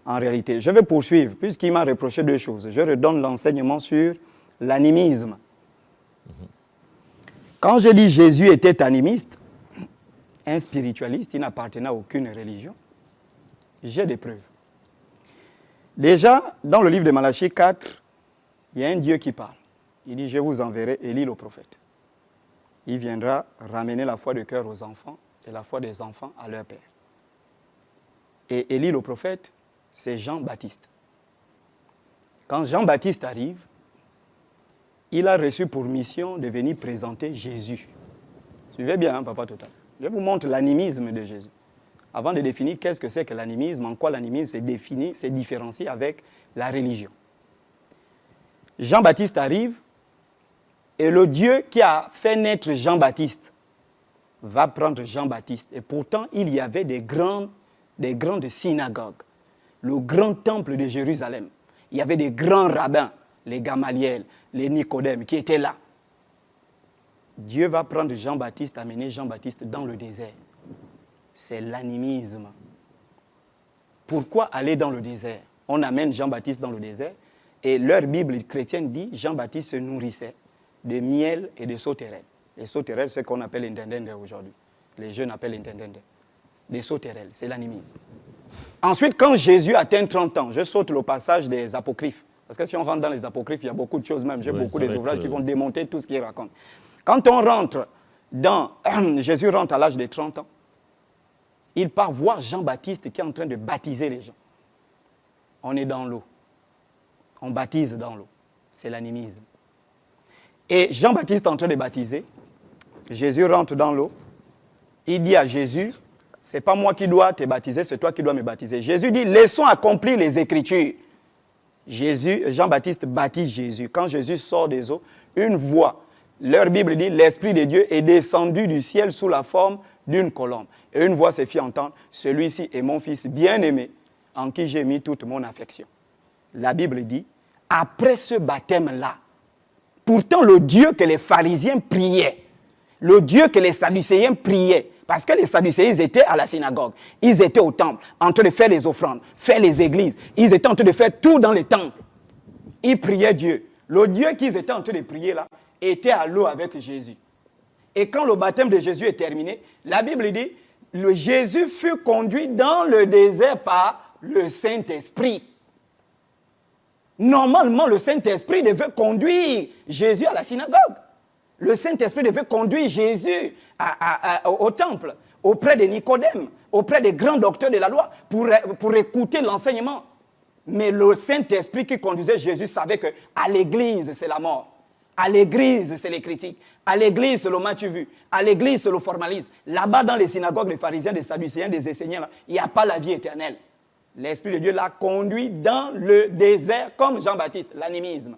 En réalité, je vais poursuivre, puisqu'il m'a reproché 2 choses. Je redonne l'enseignement sur l'animisme. Quand je dis Jésus était animiste, un spiritualiste, il n'appartenait à aucune religion, j'ai des preuves. Déjà, dans le livre de Malachie 4, il y a un Dieu qui parle. Il dit, je vous enverrai Élie le prophète. Il viendra ramener la foi de cœur aux enfants et la foi des enfants à leur père. Et Élie le prophète, c'est Jean-Baptiste. Quand Jean-Baptiste arrive, il a reçu pour mission de venir présenter Jésus. Suivez bien, hein, Papa Total. Je vous montre l'animisme de Jésus. Avant de définir qu'est-ce que c'est que l'animisme, en quoi l'animisme s'est défini, s'est différencié avec la religion. Jean-Baptiste arrive, et le Dieu qui a fait naître Jean-Baptiste va prendre Jean-Baptiste. Et pourtant, il y avait des grandes synagogues, le grand temple de Jérusalem. Il y avait des grands rabbins, les Gamaliel, les Nicodème, qui étaient là. Dieu va prendre Jean-Baptiste, amener Jean-Baptiste dans le désert. C'est l'animisme. Pourquoi aller dans le désert? On amène Jean-Baptiste dans le désert et leur Bible chrétienne dit Jean-Baptiste se nourrissait de miel et de sauterelles. Les sauterelles, c'est ce qu'on appelle l'intendende aujourd'hui. Les jeunes appellent l'intendende. Des sauterelles, c'est l'animisme. Ensuite, quand Jésus atteint 30 ans, je saute le passage des apocryphes. Parce que si on rentre dans les apocryphes, il y a beaucoup de choses même. J'ai beaucoup des ouvrages qui vont démonter tout ce qu'il raconte. Quand on rentre dans... Jésus rentre à l'âge de 30 ans, il part voir Jean-Baptiste qui est en train de baptiser les gens. On est dans l'eau. On baptise dans l'eau. C'est l'animisme. Et Jean-Baptiste est en train de baptiser. Jésus rentre dans l'eau. Il dit à Jésus, c'est pas moi qui dois te baptiser, c'est toi qui dois me baptiser. Jésus dit, laissons accomplir les Écritures. Jean-Baptiste baptise Jésus. Quand Jésus sort des eaux, une voix, leur Bible dit, l'Esprit de Dieu est descendu du ciel sous la forme d'une colombe. Et une voix se fit entendre, celui-ci est mon fils bien-aimé, en qui j'ai mis toute mon affection. La Bible dit, après ce baptême-là, pourtant le Dieu que les pharisiens priaient, le Dieu que les sadducéens priaient, parce que les sadducéens, ils étaient à la synagogue, ils étaient au temple, en train de faire les offrandes, faire les églises, ils étaient en train de faire tout dans les temples. Ils priaient Dieu. Le Dieu qu'ils étaient en train de prier là, était à l'eau avec Jésus. Et quand le baptême de Jésus est terminé, la Bible dit, Jésus fut conduit dans le désert par le Saint-Esprit. Normalement, le Saint-Esprit devait conduire Jésus à la synagogue. Le Saint-Esprit devait conduire Jésus au temple, auprès de Nicodème, auprès des grands docteurs de la loi, pour écouter l'enseignement. Mais le Saint-Esprit qui conduisait Jésus savait qu'à l'église, c'est la mort. À l'église, c'est les critiques. À l'église, c'est le m'as-tu vu. À l'église, c'est le formalisme. Là-bas, dans les synagogues des pharisiens, des sadducéens, des esséniens, il n'y a pas la vie éternelle. L'Esprit de Dieu l'a conduit dans le désert, comme Jean-Baptiste, l'animisme.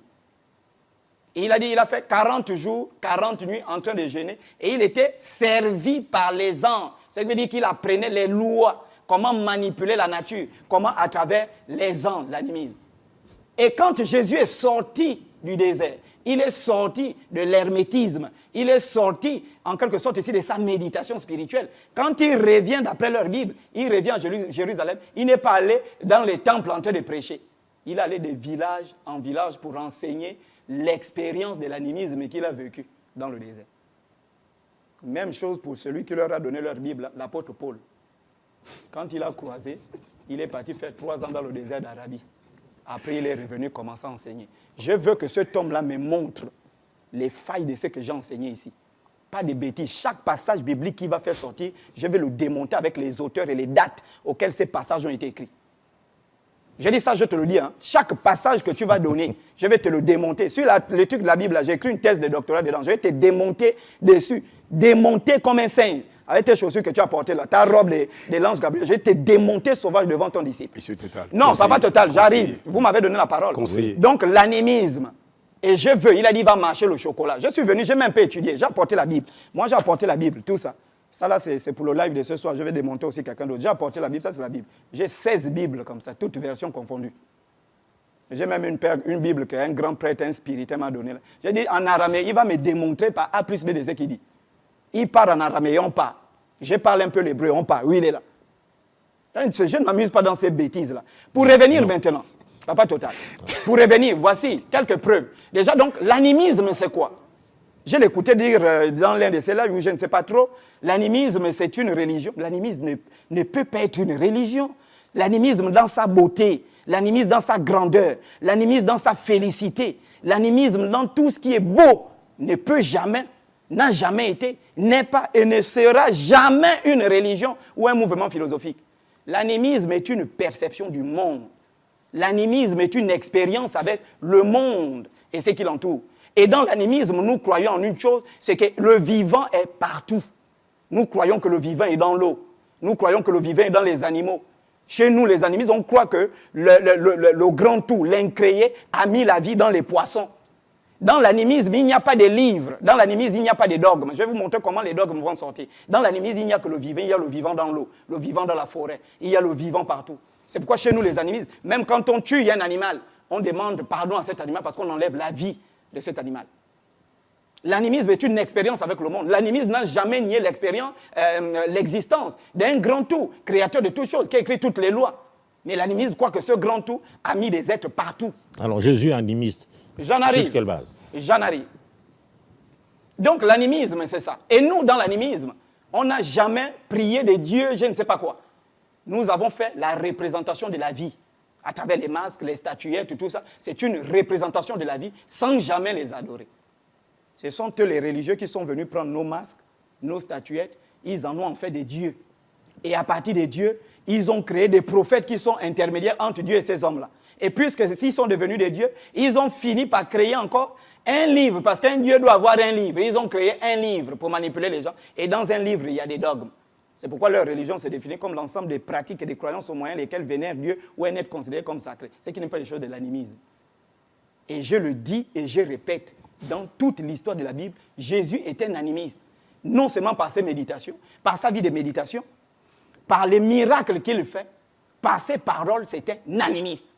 Il a dit, il a fait 40 jours, 40 nuits en train de jeûner, et il était servi par les anges. Ça veut dire qu'il apprenait les lois, comment manipuler la nature, comment à travers les anges, l'animisme. Et quand Jésus est sorti du désert, il est sorti de l'hermétisme, il est sorti en quelque sorte ici de sa méditation spirituelle. Quand il revient d'après leur Bible, il revient à Jérusalem, il n'est pas allé dans les temples en train de prêcher. Il allait de village en village pour enseigner l'expérience de l'animisme qu'il a vécu dans le désert. Même chose pour celui qui leur a donné leur Bible, l'apôtre Paul. Quand il a croisé, il est parti faire 3 ans dans le désert d'Arabie. Après, il est revenu commencer à enseigner. Je veux que cet homme-là me montre les failles de ce que j'ai enseigné ici. Pas de bêtises. Chaque passage biblique qu'il va faire sortir, je vais le démonter avec les auteurs et les dates auxquelles ces passages ont été écrits. J'ai dit ça, je te le dis. Hein. Chaque passage que tu vas donner, je vais te le démonter. Sur le truc de la Bible, j'ai écrit une thèse de doctorat dedans. Je vais te démonter dessus. Démonter comme un singe. Avec tes chaussures que tu as portées là, ta robe de l'ange Gabriel, je vais te démonter sauvage devant ton disciple. Monsieur Total. Non, conseiller, papa Total, j'arrive. conseiller. Vous m'avez donné la parole. Conseiller. Donc l'animisme. Et je veux, il a dit, il va marcher le chocolat. Je suis venu, j'ai même pas étudié. J'ai apporté la Bible. Moi, j'ai apporté la Bible, tout ça. Ça là, c'est pour le live de ce soir. Je vais démonter aussi quelqu'un d'autre. J'ai apporté la Bible, ça c'est la Bible. J'ai 16 Bibles comme ça, toutes versions confondues. J'ai même une Bible qu'un grand prêtre, un spiritain m'a donnée. J'ai dit en araméen, il va me démontrer par A plus B de ce qu'il dit. Il parle en araméen, on part. Je parle un peu l'hébreu, on part. Oui, il est là. Je ne m'amuse pas dans ces bêtises-là. Pour revenir maintenant, papa Total, pour revenir, voici quelques preuves. Déjà, donc, l'animisme, c'est quoi? Je l'écoutais dire dans l'un de ces lives où je ne sais pas trop, l'animisme, c'est une religion. L'animisme ne peut pas être une religion. L'animisme dans sa beauté, l'animisme dans sa grandeur, l'animisme dans sa félicité, l'animisme dans tout ce qui est beau, ne peut jamais, n'a jamais été, n'est pas et ne sera jamais une religion ou un mouvement philosophique. L'animisme est une perception du monde. L'animisme est une expérience avec le monde et ce qui l'entoure. Et dans l'animisme, nous croyons en une chose, c'est que le vivant est partout. Nous croyons que le vivant est dans l'eau. Nous croyons que le vivant est dans les animaux. Chez nous, les animistes, on croit que le grand tout, l'incréé, a mis la vie dans les poissons. Dans l'animisme, il n'y a pas de livres. Dans l'animisme, il n'y a pas de dogmes. Je vais vous montrer comment les dogmes vont sortir. Dans l'animisme, il n'y a que le vivant. Il y a le vivant dans l'eau, le vivant dans la forêt. Il y a le vivant partout. C'est pourquoi chez nous, les animistes, même quand on tue un animal, on demande pardon à cet animal parce qu'on enlève la vie de cet animal. L'animisme est une expérience avec le monde. L'animisme n'a jamais nié l'existence d'un grand tout, créateur de toutes choses, qui a écrit toutes les lois. Mais l'animisme croit que ce grand tout a mis des êtres partout. Alors Jésus est animiste. J'en arrive. Sur quelle base? J'en arrive. Donc l'animisme, c'est ça. Et nous, dans l'animisme, on n'a jamais prié des dieux, je ne sais pas quoi. Nous avons fait la représentation de la vie. À travers les masques, les statuettes, tout ça, c'est une représentation de la vie sans jamais les adorer. Ce sont eux les religieux qui sont venus prendre nos masques, nos statuettes, ils en ont en fait des dieux. Et à partir des dieux, ils ont créé des prophètes qui sont intermédiaires entre Dieu et ces hommes-là. Et puisque s'ils sont devenus des dieux, ils ont fini par créer encore un livre, parce qu'un dieu doit avoir un livre. Ils ont créé un livre pour manipuler les gens. Et dans un livre, il y a des dogmes. C'est pourquoi leur religion se définit comme l'ensemble des pratiques et des croyances aux moyens lesquels vénère Dieu ou un être considéré comme sacré. Ce qui n'est pas les choses de l'animisme. Et je le dis et je répète, dans toute l'histoire de la Bible, Jésus était un animiste. Non seulement par ses méditations, par sa vie de méditation, par les miracles qu'il fait, par ses paroles, c'était un animiste.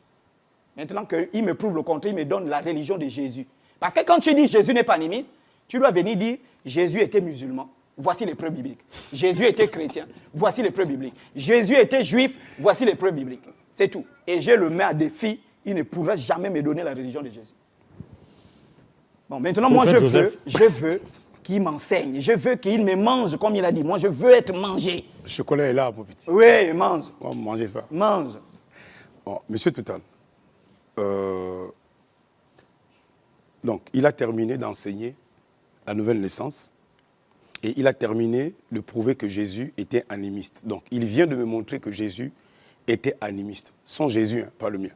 Maintenant qu'il me prouve le contraire, il me donne la religion de Jésus. Parce que quand tu dis Jésus n'est pas animiste, tu dois venir dire Jésus était musulman. Voici les preuves bibliques. Jésus était chrétien. Voici les preuves bibliques. Jésus était juif. Voici les preuves bibliques. C'est tout. Et je le mets à défi. Il ne pourra jamais me donner la religion de Jésus. Bon, maintenant, moi, je veux qu'il m'enseigne. Je veux qu'il me mange, comme il a dit. Moi, je veux être mangé. Le chocolat est là, mon petit. Oui, mange. On va manger ça. Mange. Bon, Monsieur Total, donc, il a terminé d'enseigner la nouvelle naissance et il a terminé de prouver que Jésus était animiste. Donc, il vient de me montrer que Jésus était animiste. Son Jésus, hein, pas le mien.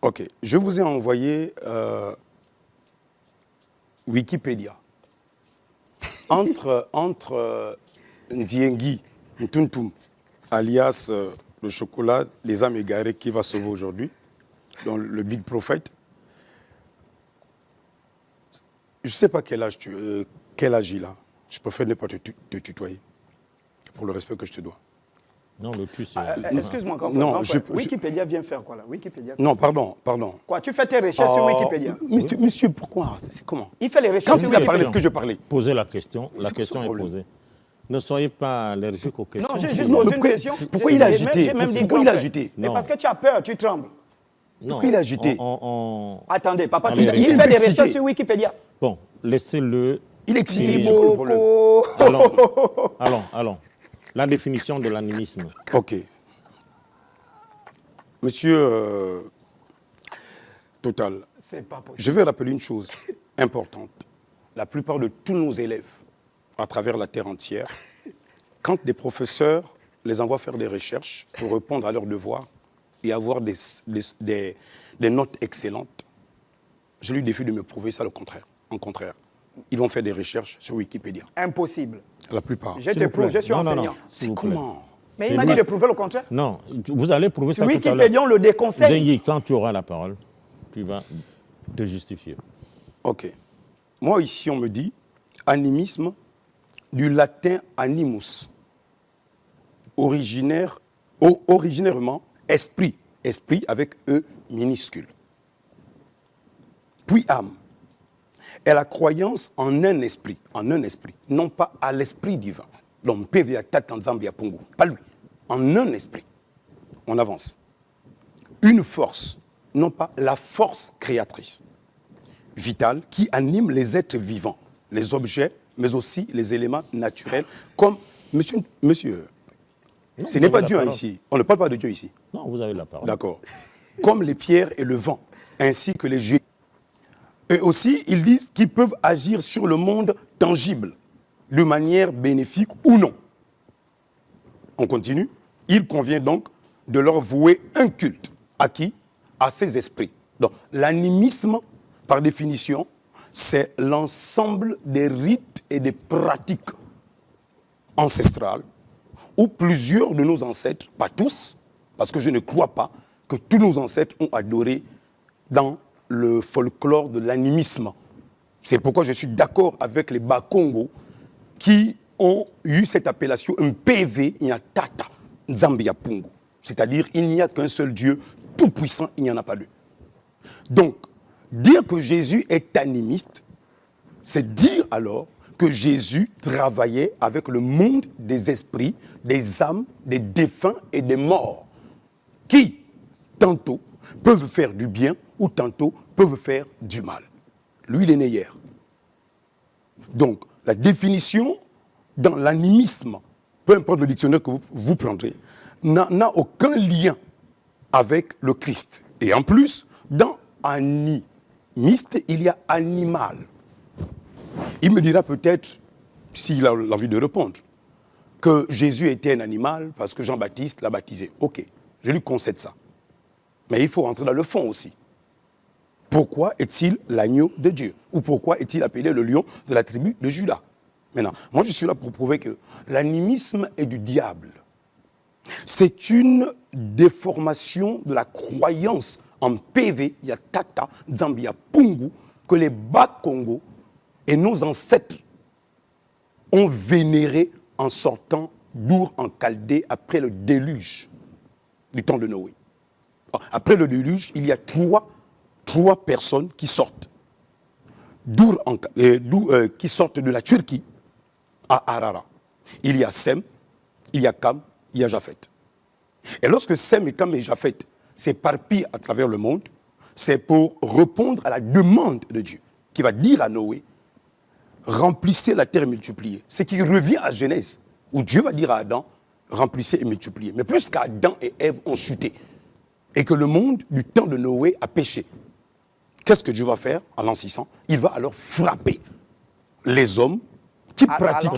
Ok, je vous ai envoyé Wikipédia. Entre Ndiengi Ntuntum, alias le chocolat, les âmes égarées qui va sauver aujourd'hui, dans le Big Prophet. Je ne sais pas quel âge il a. Je préfère ne pas te tutoyer, pour le respect que je te dois. Non, le tu, c'est... Excuse-moi, encore. Non, Wikipédia vient faire quoi là? Wikipédia, non, pardon. Quoi, tu fais tes recherches sur Wikipédia? Monsieur, pourquoi? C'est comment? Il fait les recherches Quand sur il a Wikipédia. parlé de ce que je parlais. Posez la question est problème. posée. Ne soyez pas allergique aux questions. Non, j'ai juste Non, posé mais une question. pourquoi il a agité? J'ai même dit Pourquoi il a grand-père. agité? Mais Non. parce que tu as peur, tu trembles. Non, Pourquoi il a agité? Attendez, papa, Allez, il allez. fait des Excité. recherches sur Wikipédia. Bon, laissez-le. Il est excité, Il- c'est quoi le problème? Allons. La définition de l'animisme. Ok. Monsieur Total, C'est pas possible. je vais rappeler une chose importante. La plupart de tous nos élèves, à travers la terre entière, quand des professeurs les envoient faire des recherches pour répondre à leurs devoirs et avoir des notes excellentes, je lui défie de me prouver ça le contraire. En contraire, ils vont faire des recherches sur Wikipédia. Impossible. La plupart. Je S'il te vous plaît. prouve, je suis Non, non, enseignant. non. C'est S'il vous plaît. comment? Mais C'est il m'a lui. dit de prouver le contraire. Non, vous allez prouver ça Sur tout à l'heure. Wikipédia, on le déconseille. Zengi, quand tu auras la parole, tu vas te justifier. Ok. Moi, ici, on me dit animisme, du latin animus, originairement esprit, esprit avec E minuscule. Puis âme est la croyance en un esprit, non pas à l'esprit divin. Donc, PVA Tatan Zambia Pongo, pas lui, en un esprit. On avance. Une force, non pas la force créatrice, vitale, qui anime les êtres vivants, les objets, mais aussi les éléments naturels, comme, monsieur, Non, ce vous n'est avez pas la Dieu hein, parole. ici, on ne parle pas de Dieu ici, Non, vous avez la parole. d'accord, comme les pierres et le vent, ainsi que les génies. Et aussi, ils disent qu'ils peuvent agir sur le monde tangible, de manière bénéfique ou non. On continue. Il convient donc de leur vouer un culte. À qui? À ces esprits. Donc, l'animisme, par définition, c'est l'ensemble des rites et des pratiques ancestrales où plusieurs de nos ancêtres, pas tous, parce que je ne crois pas que tous nos ancêtres ont adoré dans le folklore de l'animisme. C'est pourquoi je suis d'accord avec les Bakongo qui ont eu cette appellation MPV Nyatata Zambia Pungu. C'est-à-dire il n'y a qu'un seul Dieu tout-puissant, il n'y en a pas deux. Donc, dire que Jésus est animiste, c'est dire alors que Jésus travaillait avec le monde des esprits, des âmes, des défunts et des morts, qui, tantôt, peuvent faire du bien ou tantôt peuvent faire du mal. Lui, il est né hier. Donc, la définition dans l'animisme peu importe le dictionnaire que vous prendrez, n'a aucun lien avec le Christ. Et en plus, dans animiste, il y a animal. Il me dira peut-être, s'il a l'envie de répondre, que Jésus était un animal parce que Jean-Baptiste l'a baptisé. Ok, je lui concède ça. Mais il faut rentrer dans le fond aussi. Pourquoi est-il l'agneau de Dieu? Ou pourquoi est-il appelé le lion de la tribu de Juda? Maintenant, moi je suis là pour prouver que l'animisme est du diable. C'est une déformation de la croyance en PV, Yatata, Zambia, Pungu, que les Bas-Congo et nos ancêtres ont vénéré en sortant d'Our en Chaldée après le déluge du temps de Noé. Après le déluge, il y a trois personnes qui sortent. Qui sortent de la Turquie à Harara. Il y a Sem, il y a Cam, il y a Japheth. Et lorsque Sem et Cam et Japheth s'éparpillent à travers le monde, c'est pour répondre à la demande de Dieu, qui va dire à Noé, remplissez la terre et multipliez. Ce qui revient à Genèse, où Dieu va dire à Adam, remplissez et multipliez. Mais plus qu'Adam et Ève ont chuté, et que le monde du temps de Noé a péché, qu'est-ce que Dieu va faire en l'an 600? Il va alors frapper les hommes qui pratiquent...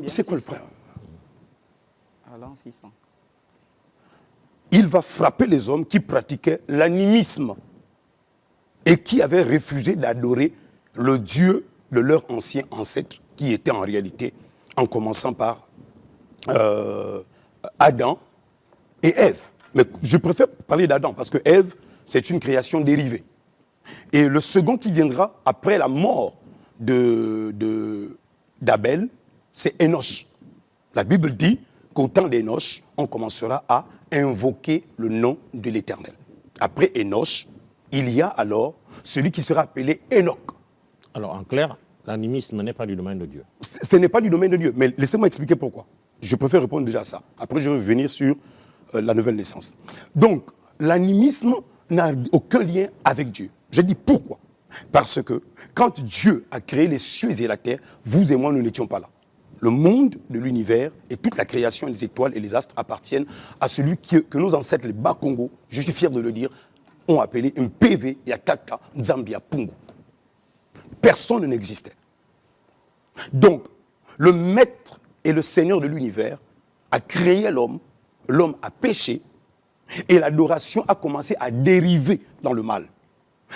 C'est quoi le problème? À l'an 600. Il va frapper les hommes qui pratiquaient l'animisme et qui avaient refusé d'adorer le Dieu de leur ancien ancêtre, qui était en réalité, en commençant par Adam et Ève. Mais je préfère parler d'Adam, parce que Ève, c'est une création dérivée. Et le second qui viendra après la mort d'Abel, c'est Enoch. La Bible dit qu'au temps d'Enoch, on commencera à invoquer le nom de l'Éternel. Après Enoch, il y a alors celui qui sera appelé Enoch. Alors, en clair, l'animisme n'est pas du domaine de Dieu. Ce n'est pas du domaine de Dieu, mais laissez-moi expliquer pourquoi. Je préfère répondre déjà à ça. Après, je vais revenir sur la nouvelle naissance. Donc, l'animisme n'a aucun lien avec Dieu. Je dis pourquoi. Parce que quand Dieu a créé les cieux et la terre, vous et moi, nous n'étions pas là. Le monde de l'univers et toute la création des étoiles et les astres appartiennent à celui que nos ancêtres, les Bas-Congo, je suis fier de le dire, ont appelé un PV Yakata Zambia Pungu. Personne n'existait. Donc, le maître et le seigneur de l'univers a créé l'homme, l'homme a péché, et l'adoration a commencé à dériver dans le mal.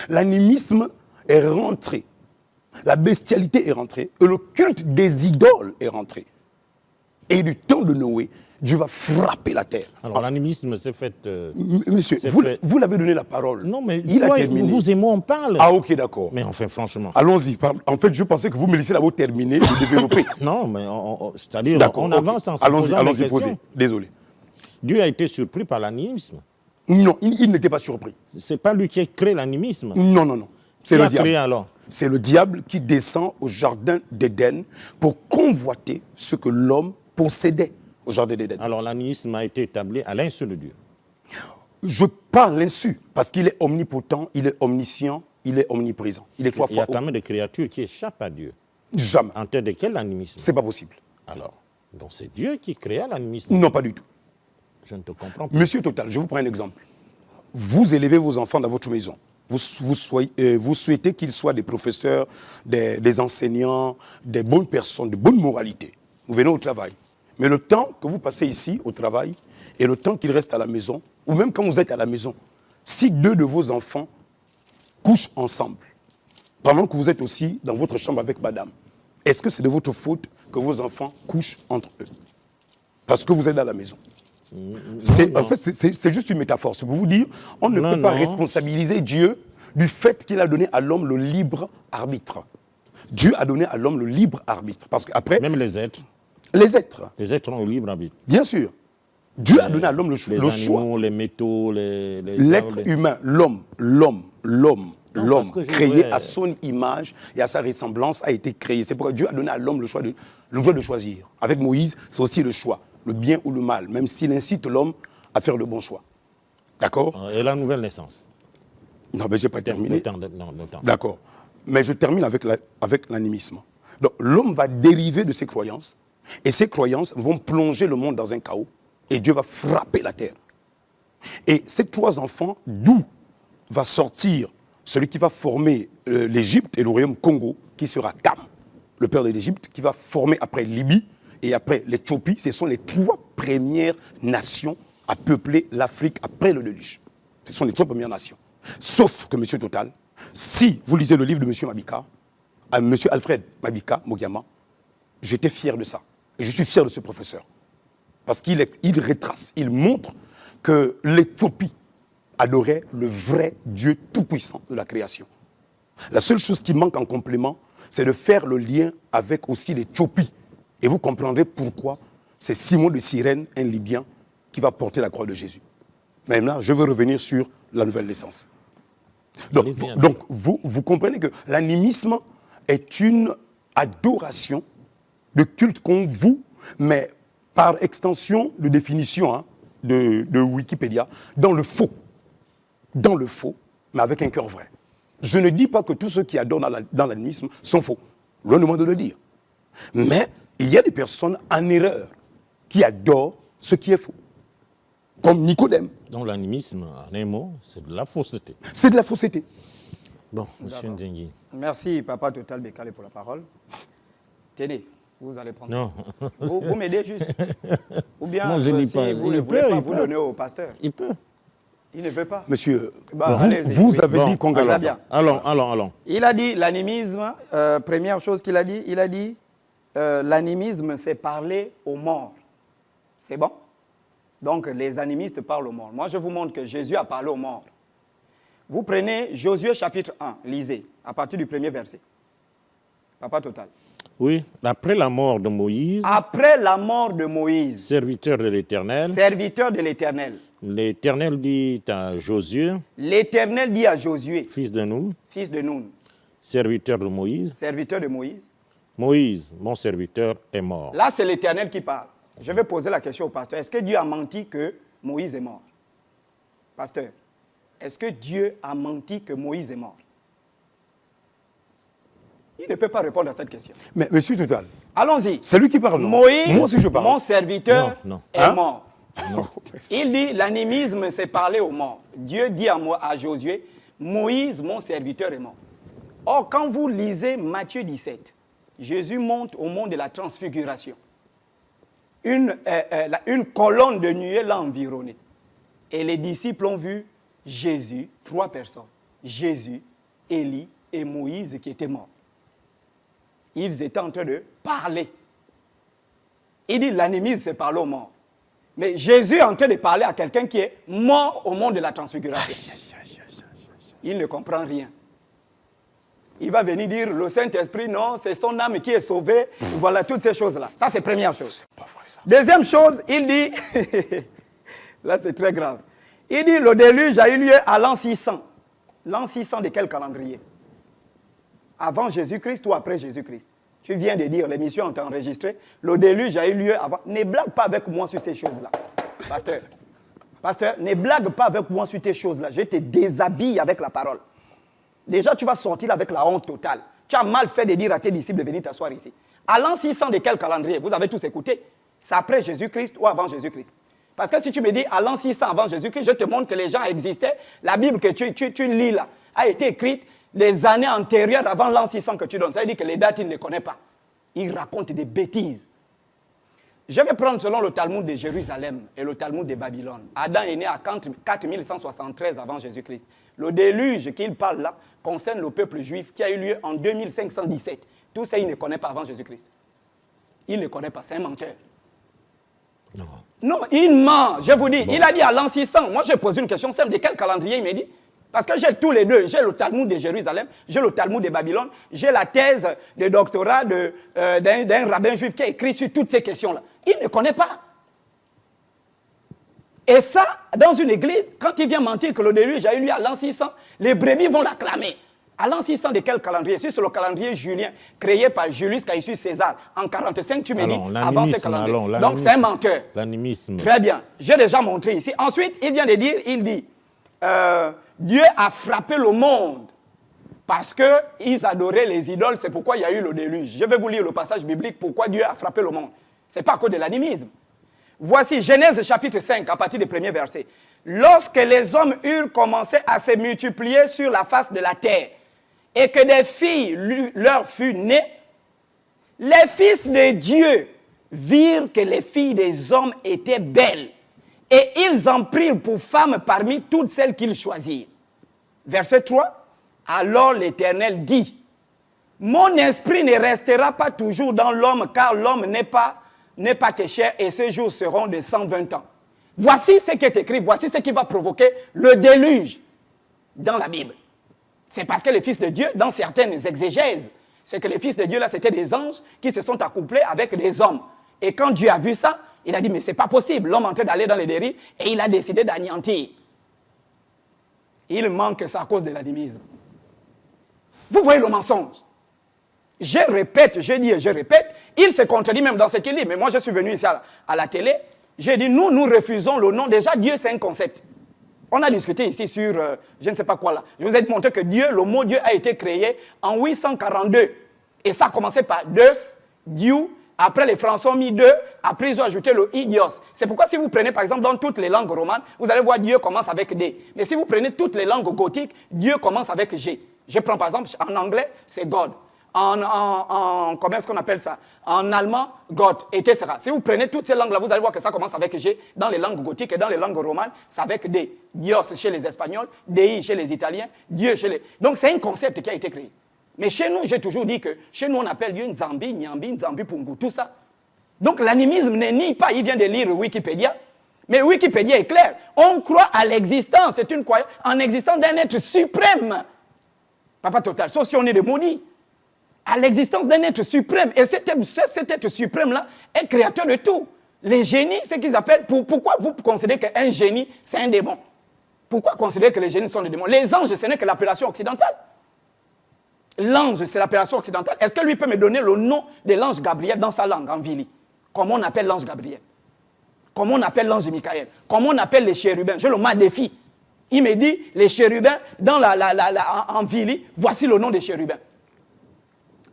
L'animisme est rentré, la bestialité est rentrée, et le culte des idoles est rentré. Et du temps de Noé, Dieu va frapper la terre. Alors, l'animisme s'est fait... Monsieur, vous l'avez donné la parole. Non, mais il a terminé. Vous et moi, on parle. Ah, ok, d'accord. Mais enfin, franchement... Allons-y. En fait, je pensais que vous me laissiez la terminer de développer. Non, mais c'est-à-dire, on avance en se Allons-y, posant des questions. posez. Désolé. Dieu a été surpris par l'animisme. Non, il n'était pas surpris. C'est pas lui qui a créé l'animisme. Non, non, non. C'est le diable. Créé alors? C'est le diable qui descend au jardin d'Éden pour convoiter ce que l'homme possédait au jardin d'Éden. Alors l'animisme a été établi à l'insu de Dieu. Je parle l'insu parce qu'il est omnipotent, il est omniscient, il est omniprésent. Il est trois fois. Il y a quand même des créatures qui échappent à Dieu. Jamais. En termes de quel animisme? C'est pas possible. Alors, donc c'est Dieu qui créa l'animisme? Non, pas du tout. Je ne te comprends pas. Monsieur Total, je vous prends un exemple. Vous élevez vos enfants dans votre maison. Vous souhaitez qu'ils soient des professeurs, des enseignants, des bonnes personnes, de bonne moralité. Vous venez au travail. Mais le temps que vous passez ici, au travail, et le temps qu'ils restent à la maison, ou même quand vous êtes à la maison, si deux de vos enfants couchent ensemble, pendant que vous êtes aussi dans votre chambre avec madame, est-ce que c'est de votre faute que vos enfants couchent entre eux? Parce que vous êtes à la maison. En fait, c'est juste une métaphore. C'est pour vous dire, on ne peut pas responsabiliser Dieu du fait qu'il a donné à l'homme le libre arbitre. Dieu a donné à l'homme le libre arbitre. Parce qu'après... Même les êtres. Les êtres. Les êtres ont le libre arbitre. Bien sûr. Dieu a donné à l'homme le choix. Les animaux, les métaux, les l'être humain, l'homme, créé à son image et à sa ressemblance, a été créé. C'est pourquoi Dieu a donné à l'homme le choix de choisir. Avec Moïse, c'est aussi le choix. Le bien ou le mal, même s'il incite l'homme à faire le bon choix. D'accord? Et la nouvelle naissance? Non, mais je n'ai pas terminé. Non. D'accord. Mais je termine avec l'animisme. Donc, l'homme va dériver de ses croyances Et ces croyances vont plonger le monde dans un chaos et Dieu va frapper la terre. Et ces 3 enfants, d'où va sortir celui qui va former l'Égypte et le royaume Congo, qui sera Cam, le père de l'Égypte, qui va former après Libye et après l'Éthiopie. Ce sont les 3 premières nations à peupler l'Afrique après le déluge. Ce sont les 3 premières nations. Sauf que, monsieur Total, si vous lisez le livre de monsieur Mabika, monsieur Alfred Mabika Mogiama, j'étais fier de ça. Et je suis fier de ce professeur. Parce qu'il retrace, il montre que l'Éthiopie adorait le vrai Dieu tout-puissant de la création. La seule chose qui manque en complément, c'est de faire le lien avec aussi l'Éthiopie. Et vous comprendrez pourquoi c'est Simon de Cyrène, un Libyen, qui va porter la croix de Jésus. Maintenant, je veux revenir sur la nouvelle naissance. Donc vous comprenez que l'animisme est une adoration de culte qu'on voue, mais par extension de définition de Wikipédia, dans le faux. Dans le faux, mais avec un cœur vrai. Je ne dis pas que tous ceux qui adorent dans l'animisme sont faux. Loin de moi de le dire. Mais il y a des personnes en erreur qui adorent ce qui est faux. Comme Nicodème. Donc l'animisme, en un mot, c'est de la fausseté. C'est de la fausseté. Bon, monsieur Ndzengi. Merci, Papa Total Bekale, pour la parole. Tenez, vous allez prendre Non. ça. Vous m'aidez juste. Ou bien, Moi, je lis si pas. vous ne Il voulez peut, pas, il vous peut. donnez au pasteur. Il peut. Il ne veut pas. Monsieur, Allez-y. vous Oui. avez Bon, dit qu'on très gagne. bien. Allons. Il a dit l'animisme, première chose qu'il a dit, l'animisme, c'est parler aux morts. C'est bon? Donc, les animistes parlent aux morts. Moi, je vous montre que Jésus a parlé aux morts. Vous prenez Josué chapitre 1, lisez, à partir du premier verset. Papa Total. Oui, après la mort de Moïse, Après la mort de Moïse, serviteur de l'Éternel, serviteur de l'Éternel, l'Éternel dit à Josué, l'Éternel dit à Josué, fils de Nun, fils de Nun, serviteur de Moïse, serviteur de Moïse. Moïse, mon serviteur, est mort. Là, c'est l'Éternel qui parle. Je vais poser la question au pasteur. Est-ce que Dieu a menti que Moïse est mort? Pasteur, est-ce que Dieu a menti que Moïse est mort? Il ne peut pas répondre à cette question. Mais monsieur Total, Allons-y. c'est lui qui parle. Non? Moïse, Moi aussi je parle. mon serviteur, Non. est Hein? mort. Il dit, l'animisme, c'est parler aux morts. Dieu dit à Josué, Moïse, mon serviteur, est mort. Or, quand vous lisez Matthieu 17, Jésus monte au mont de la transfiguration. Une colonne de nuée l'a environné. Et les disciples ont vu Jésus, 3 personnes. Jésus, Élie et Moïse qui étaient morts. Ils étaient en train de parler. Il dit l'animisme, c'est parler aux morts. Mais Jésus est en train de parler à quelqu'un qui est mort au mont de la transfiguration. Il ne comprend rien. Il va venir dire, le Saint-Esprit, non, c'est son âme qui est sauvée. Voilà, toutes ces choses-là. Ça, c'est première chose. C'est pas vrai ça. Deuxième chose, il dit, là c'est très grave, il dit le déluge a eu lieu à l'an 600. L'an 600 de quel calendrier? Avant Jésus-Christ ou après Jésus-Christ? Tu viens de dire, l'émission est enregistrée, le déluge a eu lieu avant. Ne blague pas avec moi sur ces choses-là. Pasteur, ne blague pas avec moi sur ces choses-là. Je te déshabille avec la parole. Déjà, tu vas sortir avec la honte totale. Tu as mal fait de dire à tes disciples de venir t'asseoir ici. À l'an 600 de quel calendrier? Vous avez tous écouté. C'est après Jésus-Christ ou avant Jésus-Christ? Parce que si tu me dis à l'an 600 avant Jésus-Christ, je te montre que les gens existaient. La Bible que tu lis là a été écrite les années antérieures avant l'an 600 que tu donnes. Ça veut dire que les dates, il ne les connaît pas. Il raconte des bêtises. Je vais prendre selon le Talmud de Jérusalem et le Talmud de Babylone. Adam est né à 4173 avant Jésus-Christ. Le déluge qu'il parle là concerne le peuple juif qui a eu lieu en 2517. Tout ça, il ne connaît pas avant Jésus-Christ. Il ne connaît pas, c'est un menteur. Non, il ment, je vous dis. Bon. Il a dit à l'an 600. Moi, j'ai posé une question simple. De quel calendrier il m'a dit? Parce que j'ai tous les deux. J'ai le Talmud de Jérusalem, j'ai le Talmud de Babylone, j'ai la thèse de doctorat d'un rabbin juif qui a écrit sur toutes ces questions-là. Il ne connaît pas. Et ça, dans une église, quand il vient mentir que le déluge a eu lieu à l'an 600, les brebis vont l'acclamer. À l'an 600 de quel calendrier? Si c'est le calendrier julien, créé par Julius Caïus César, en 45, tu me dis, avant ce calendrier. Donc c'est un menteur. L'animisme. Très bien. J'ai déjà montré ici. Ensuite, il vient de dire, il dit, Dieu a frappé le monde parce qu'ils adoraient les idoles, c'est pourquoi il y a eu le déluge. Je vais vous lire le passage biblique, pourquoi Dieu a frappé le monde. Ce n'est pas à cause de l'animisme. Voici Genèse chapitre 5, à partir du premier verset. Lorsque les hommes eurent commencé à se multiplier sur la face de la terre, et que des filles leur furent nées, les fils de Dieu virent que les filles des hommes étaient belles, et ils en prirent pour femmes parmi toutes celles qu'ils choisirent. Verset 3. Alors l'Éternel dit, mon esprit ne restera pas toujours dans l'homme, car l'homme n'est pas que chair, et ces jours seront de 120 ans. Voici ce qui est écrit, voici ce qui va provoquer le déluge dans la Bible. C'est parce que les fils de Dieu, dans certaines exégèses, c'est que les fils de Dieu, là, c'était des anges qui se sont accouplés avec des hommes. Et quand Dieu a vu ça, il a dit, mais c'est pas possible, l'homme est en train d'aller dans les dérives, et il a décidé d'anéantir. Il manque ça à cause de l'animisme. Vous voyez le mensonge. Je répète, je dis et je répète, il se contredit même dans ce qu'il dit. Mais moi, je suis venu ici à la télé, j'ai dit, nous refusons le nom. Déjà, Dieu, c'est un concept. On a discuté ici sur, je ne sais pas quoi là. Je vous ai montré que Dieu, le mot Dieu a été créé en 842. Et ça a commencé par Deus, Dieu. Après, les Français ont mis deux. Après, ils ont ajouté le idios. C'est pourquoi si vous prenez, par exemple, dans toutes les langues romanes, vous allez voir Dieu commence avec D. Mais si vous prenez toutes les langues gothiques, Dieu commence avec G. Je prends, par exemple, en anglais, c'est God. Comment est-ce qu'on appelle ça? En allemand, God, etc. Si vous prenez toutes ces langues-là, vous allez voir que ça commence avec G. Dans les langues gothiques et dans les langues romanes, c'est avec D. Dios chez les Espagnols, Dei chez les Italiens, Dieu chez les... Donc, c'est un concept qui a été créé. Mais chez nous, j'ai toujours dit que chez nous, on appelle Dieu Nzambi, Nyambi, Nzambi, Pungu, tout ça. Donc, l'animisme ne nie pas, il vient de lire Wikipédia. Mais Wikipédia est clair. On croit à l'existence, c'est une croyance, en existence d'un être suprême. Papa total, sauf si on est des maudits. À l'existence d'un être suprême. Et cet être suprême-là est créateur de tout. Les génies, ce qu'ils appellent... Pourquoi vous considérez qu'un génie, c'est un démon? Pourquoi considérer que les génies sont des démons? Les anges, ce n'est que l'appellation occidentale. L'ange, c'est l'appellation occidentale. Est-ce que lui peut me donner le nom de l'ange Gabriel dans sa langue, en Vili? Comment on appelle l'ange Gabriel? Comment on appelle l'ange Michael? Comment on appelle les chérubins? Je le mets à défi. Il me dit, les chérubins, en Vili, voici le nom des chérubins.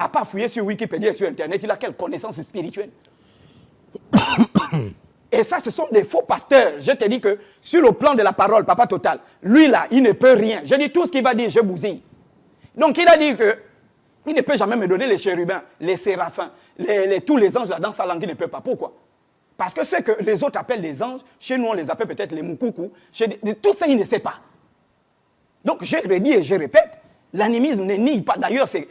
À part fouiller sur Wikipédia et sur Internet, il a quelle connaissance spirituelle? Et ça, ce sont des faux pasteurs. Je te dis que sur le plan de la parole, papa total, lui là, il ne peut rien. Je dis tout ce qu'il va dire, je bousille. Donc il a dit qu'il ne peut jamais me donner les chérubins, les séraphins, tous les anges là dans sa langue, il ne peut pas. Pourquoi? Parce que ce que les autres appellent des anges, chez nous on les appelle peut-être les moukoukou. Tout ça, il ne sait pas. Donc je redis et je répète, l'animisme ne nie pas. D'ailleurs, c'est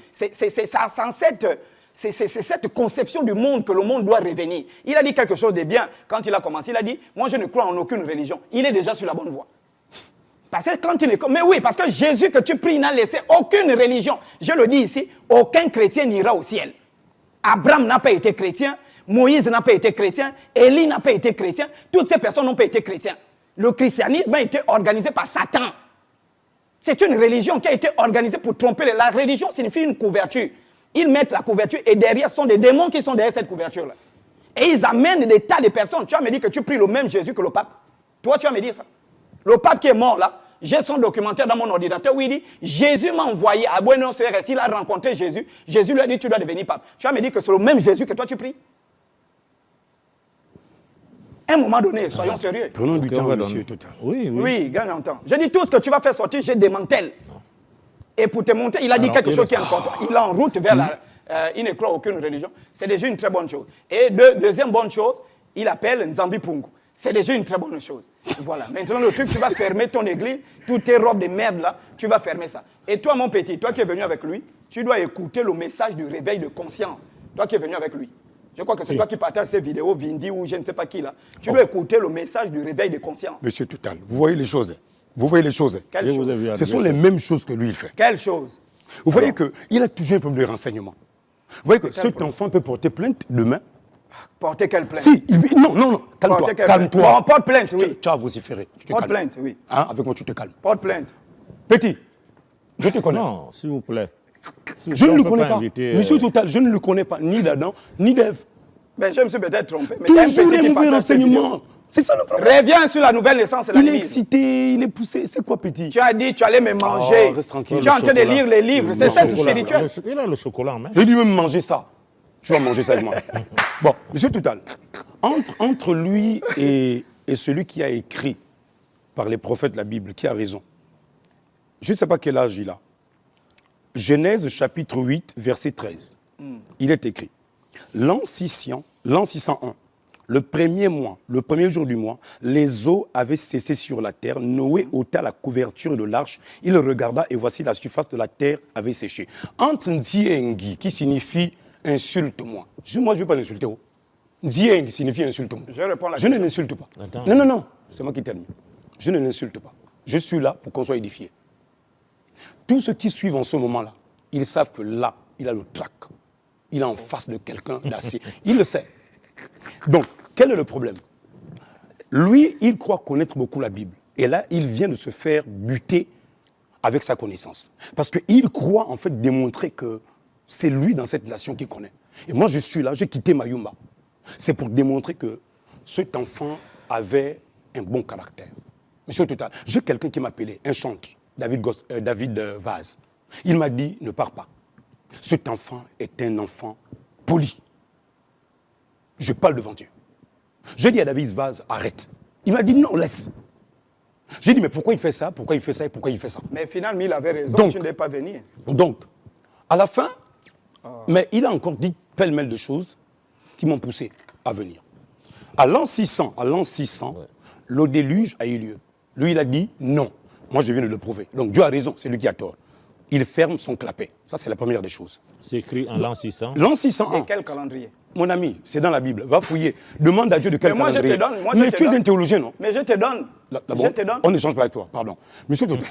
cette conception du monde que le monde doit revenir. Il a dit quelque chose de bien quand il a commencé. Il a dit, moi je ne crois en aucune religion. Il est déjà sur la bonne voie. Parce que quand il est... Mais oui, parce que Jésus que tu pries n'a laissé aucune religion. Je le dis ici, aucun chrétien n'ira au ciel. Abraham n'a pas été chrétien, Moïse n'a pas été chrétien, Élie n'a pas été chrétien, toutes ces personnes n'ont pas été chrétiens. Le christianisme a été organisé par Satan. C'est une religion qui a été organisée pour tromper. La religion signifie une couverture. Ils mettent la couverture et derrière, ce sont des démons qui sont derrière cette couverture-là. Et ils amènent des tas de personnes. Tu vas me dire que tu pries le même Jésus que le pape. Toi, tu vas me dire ça. Le pape qui est mort là, j'ai son documentaire dans mon ordinateur où il dit, Jésus m'a envoyé à Buenos Aires, il a rencontré Jésus. Jésus lui a dit, tu dois devenir pape. Tu vas me dire que c'est le même Jésus que toi tu pries? À un moment donné, soyons sérieux. Prenons du temps, monsieur Total. Oui, gagne en temps. Je dis tout ce que tu vas faire sortir, je démantèle. Et pour te montrer, il a dit quelque chose qui est important. Il est en route vers la... il ne croit aucune religion. C'est déjà une très bonne chose. Et deuxième bonne chose, il appelle Nzambi Pungu. C'est déjà une très bonne chose. Voilà. Maintenant, le truc, tu vas fermer ton église, toutes tes robes de merde là, tu vas fermer ça. Et toi, mon petit, toi qui es venu avec lui, tu dois écouter le message du réveil de conscience. Toi qui es venu avec lui. Je crois que c'est toi qui partage ces vidéos, Vindi ou je ne sais pas qui là. Tu dois écouter le message du réveil de conscience. Monsieur Total, vous voyez les choses. Vous voyez les choses. Quelles choses? Ce sont les mêmes choses que lui, il fait. Quelles choses? Vous voyez qu'il a toujours un problème de renseignement. Vous voyez que cet enfant peut porter plainte demain. Porter quelle plainte? Si, non, calme-toi. Calme-toi. Bon, porte plainte, oui. Tu as vociféré. Porte plainte, oui. Hein? Avec moi, tu te calmes. Porte plainte. Petit, je te connais. Non, s'il vous plaît. Je ne le connais pas. Monsieur Total, je ne le connais pas, ni d'Adam, ni d'Ève. Mais je me suis peut-être trompé. Mais Toujours les mauvais renseignements. C'est ça le problème. Reviens sur la nouvelle naissance et Il est l'animisme. excité, il est poussé. C'est quoi, petit? Tu as dit tu allais me manger. Reste tranquille. Tu es en train de lire les livres. C'est ça, c'est spirituel. Il a le chocolat en main. J'ai dit même manger ça. Tu vas manger sagement. Bon, monsieur Total, entre lui et celui qui a écrit par les prophètes la Bible, qui a raison, je ne sais pas quel âge il a. Genèse chapitre 8, verset 13. Il est écrit, l'an 601, le premier mois, le premier jour du mois, les eaux avaient cessé sur la terre. Noé ôta la couverture de l'arche. Il regarda et voici la surface de la terre avait séché. Entre Nziengi, qui signifie insulte-moi. Moi, je ne vais pas l'insulter. Nziengi signifie insulte-moi. Je ne l'insulte pas. Attends. Non. C'est moi qui termine. Je ne l'insulte pas. Je suis là pour qu'on soit édifié. Tous ceux qui suivent en ce moment-là, ils savent que là, il a le trac. Il est en face de quelqu'un d'acier. Il le sait. Donc, quel est le problème? Lui, il croit connaître beaucoup la Bible. Et là, il vient de se faire buter avec sa connaissance. Parce qu'il croit en fait démontrer que c'est lui dans cette nation qui connaît. Et moi, je suis là, j'ai quitté Mayumba. C'est pour démontrer que cet enfant avait un bon caractère. Monsieur Total, j'ai quelqu'un qui m'appelait, un chantre, David Vaz. Il m'a dit, ne pars pas. Cet enfant est un enfant poli. Je parle devant Dieu. J'ai dit à David Vaz, arrête. Il m'a dit, non, laisse. J'ai dit, mais pourquoi il fait ça? Pourquoi il fait ça? Et pourquoi il fait ça? Mais finalement, il avait raison, Donc, tu ne devais pas venir. Donc, à la fin, mais il a encore dit pêle-mêle de choses qui m'ont poussé à venir. À l'an 600, le déluge a eu lieu. Lui, il a dit non. Moi, je viens de le prouver. Donc, Dieu a raison, c'est lui qui a tort. Il ferme son clapet. Ça, c'est la première des choses. C'est écrit en l'an 600. L'an 601. Et quel calendrier? Mon ami, c'est dans la Bible. Va fouiller. Demande à Dieu de quel Mais moi, je te calendrier. donne, Mais tu es un théologien, non? Mais je te donne. D'abord, Je te donne. on n'échange pas avec toi, pardon. Monsieur Toto,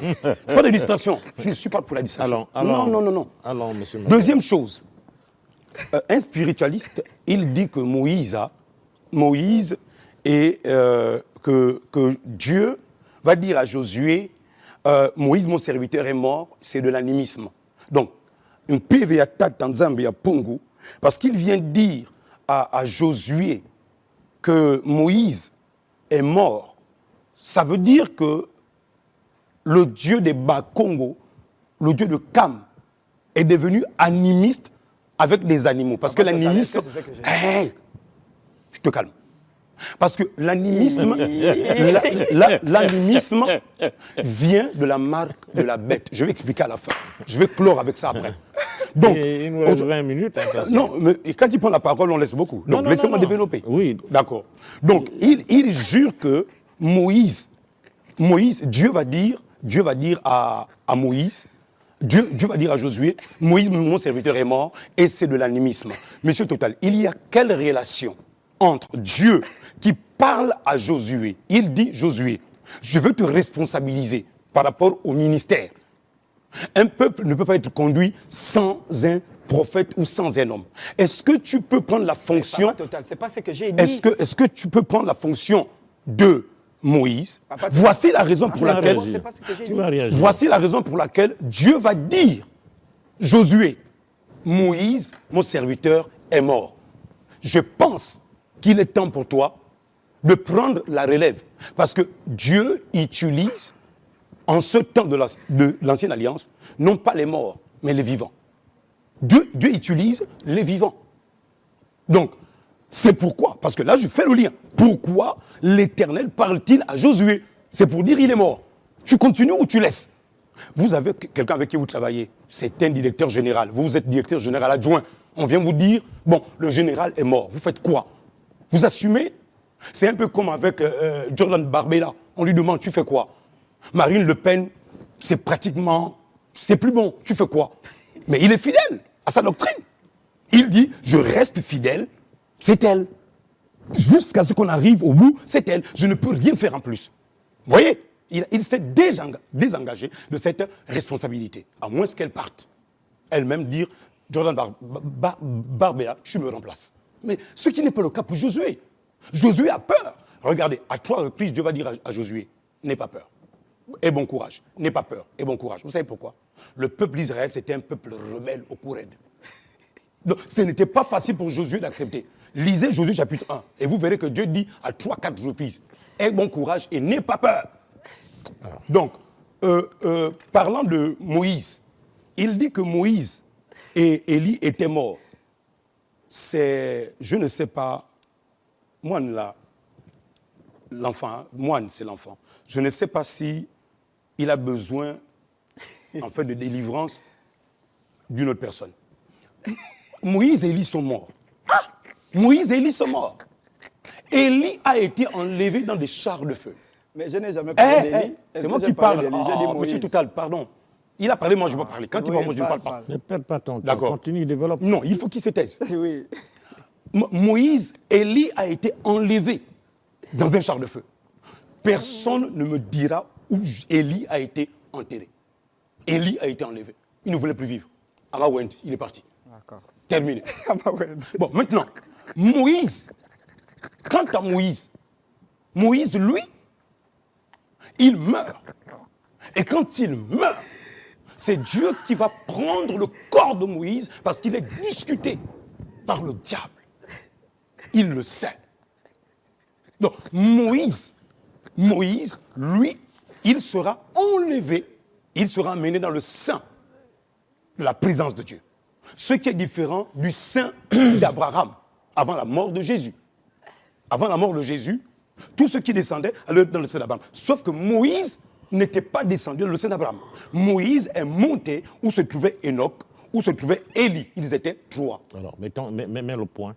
pas de distraction. Je ne suis pas pour la distraction. Non. Allons, monsieur. Deuxième chose, un spiritualiste, il dit que Moïse et que Dieu va dire à Josué, Moïse, mon serviteur, est mort, c'est de l'animisme. Donc, un PVA Tanzambia Pongo, parce qu'il vient dire à Josué que Moïse est mort, ça veut dire que le dieu des Bakongo, le dieu de Kam, est devenu animiste avec des animaux. Parce que l'animisme... Hey, tu te calmes. Parce que l'animisme, l'animisme vient de la marque de la bête. Je vais expliquer à la fin. Je vais clore avec ça après. Donc, il nous reste 20 minutes. Non, mais quand il prend la parole, on laisse beaucoup. Donc, laissez-moi développer. Oui. D'accord. Donc, il jure que Moïse, Dieu va dire à Moïse, Dieu va dire à Josué, Moïse, mon serviteur, est mort, et c'est de l'animisme. Monsieur Total, il y a quelle relation entre Dieu qui parle à Josué? Il dit, Josué, je veux te responsabiliser par rapport au ministère. Un peuple ne peut pas être conduit sans un prophète ou sans un homme. Est-ce que tu peux prendre la fonction... Total, c'est pas ce que j'ai dit. Est-ce que tu peux prendre la fonction de Moïse? Voici la raison pour laquelle... Voici la raison pour laquelle Dieu va dire, Josué, Moïse, mon serviteur, est mort. Je pense qu'il est temps pour toi de prendre la relève. Parce que Dieu utilise, en ce temps de l'ancienne alliance, non pas les morts, mais les vivants. Dieu utilise les vivants. Donc, c'est pourquoi, parce que là, je fais le lien. Pourquoi l'Éternel parle-t-il à Josué? C'est pour dire il est mort. Tu continues ou tu laisses? Vous avez quelqu'un avec qui vous travaillez, c'est un directeur général. Vous êtes directeur général adjoint. On vient vous dire, bon, le général est mort. Vous faites quoi? Vous assumez? C'est un peu comme avec Jordan Barbella. On lui demande, tu fais quoi? Marine Le Pen, c'est pratiquement, c'est plus bon. Tu fais quoi? Mais il est fidèle à sa doctrine. Il dit, je reste fidèle, c'est elle. Jusqu'à ce qu'on arrive au bout, c'est elle. Je ne peux rien faire en plus. Vous voyez? Il s'est désengagé de cette responsabilité, à moins qu'elle parte. Elle-même dire, Jordan Barbella, je me remplace. Mais ce qui n'est pas le cas pour Josué. Josué a peur. Regardez, à 3 reprises, Dieu va dire à Josué, n'aie pas peur. Et bon courage. N'aie pas peur. Et bon courage. Vous savez pourquoi? Le peuple d'Israël, c'était un peuple rebelle au Koured. Donc, ce n'était pas facile pour Josué d'accepter. Lisez Josué chapitre 1 et vous verrez que Dieu dit à 3-4 reprises, aie bon courage et n'aie pas peur. Donc, parlant de Moïse, il dit que Moïse et Élie étaient morts. c'est, je ne sais pas, moine là, l'enfant, hein, moine c'est l'enfant, je ne sais pas si il a besoin, en fait, de délivrance d'une autre personne. Moïse et Élie sont morts. Moïse et Élie sont morts. Élie a été enlevé dans des chars de feu. Mais je n'ai jamais parlé d'Élie. C'est moi qui parle. Monsieur Total, pardon. Il a parlé, moi je vais parler. Quand il parle, moi je ne parle pas. Ne perds pas ton temps. D'accord. Continue, développe. Non, il faut qu'il se taise. Oui. Moïse, Élie a été enlevé dans un char de feu. Personne ne me dira où Élie a été enterré. Élie a été enlevé. Il ne voulait plus vivre. Amawend, il est parti. D'accord. Terminé. Bon, maintenant, Moïse, quant à Moïse, Moïse, lui, il meurt. Et quand il meurt, c'est Dieu qui va prendre le corps de Moïse parce qu'il est discuté par le diable. Il le sait. Donc, Moïse, lui, il sera enlevé, il sera amené dans le sein de la présence de Dieu. Ce qui est différent du sein d'Abraham avant la mort de Jésus. Avant la mort de Jésus, tout ce qui descendait allait dans le sein d'Abraham. Sauf que Moïse n'était pas descendu dans le sein d'Abraham. Moïse est monté où se trouvait Enoch, où se trouvait Élie. Ils étaient 3. Alors, mets le point.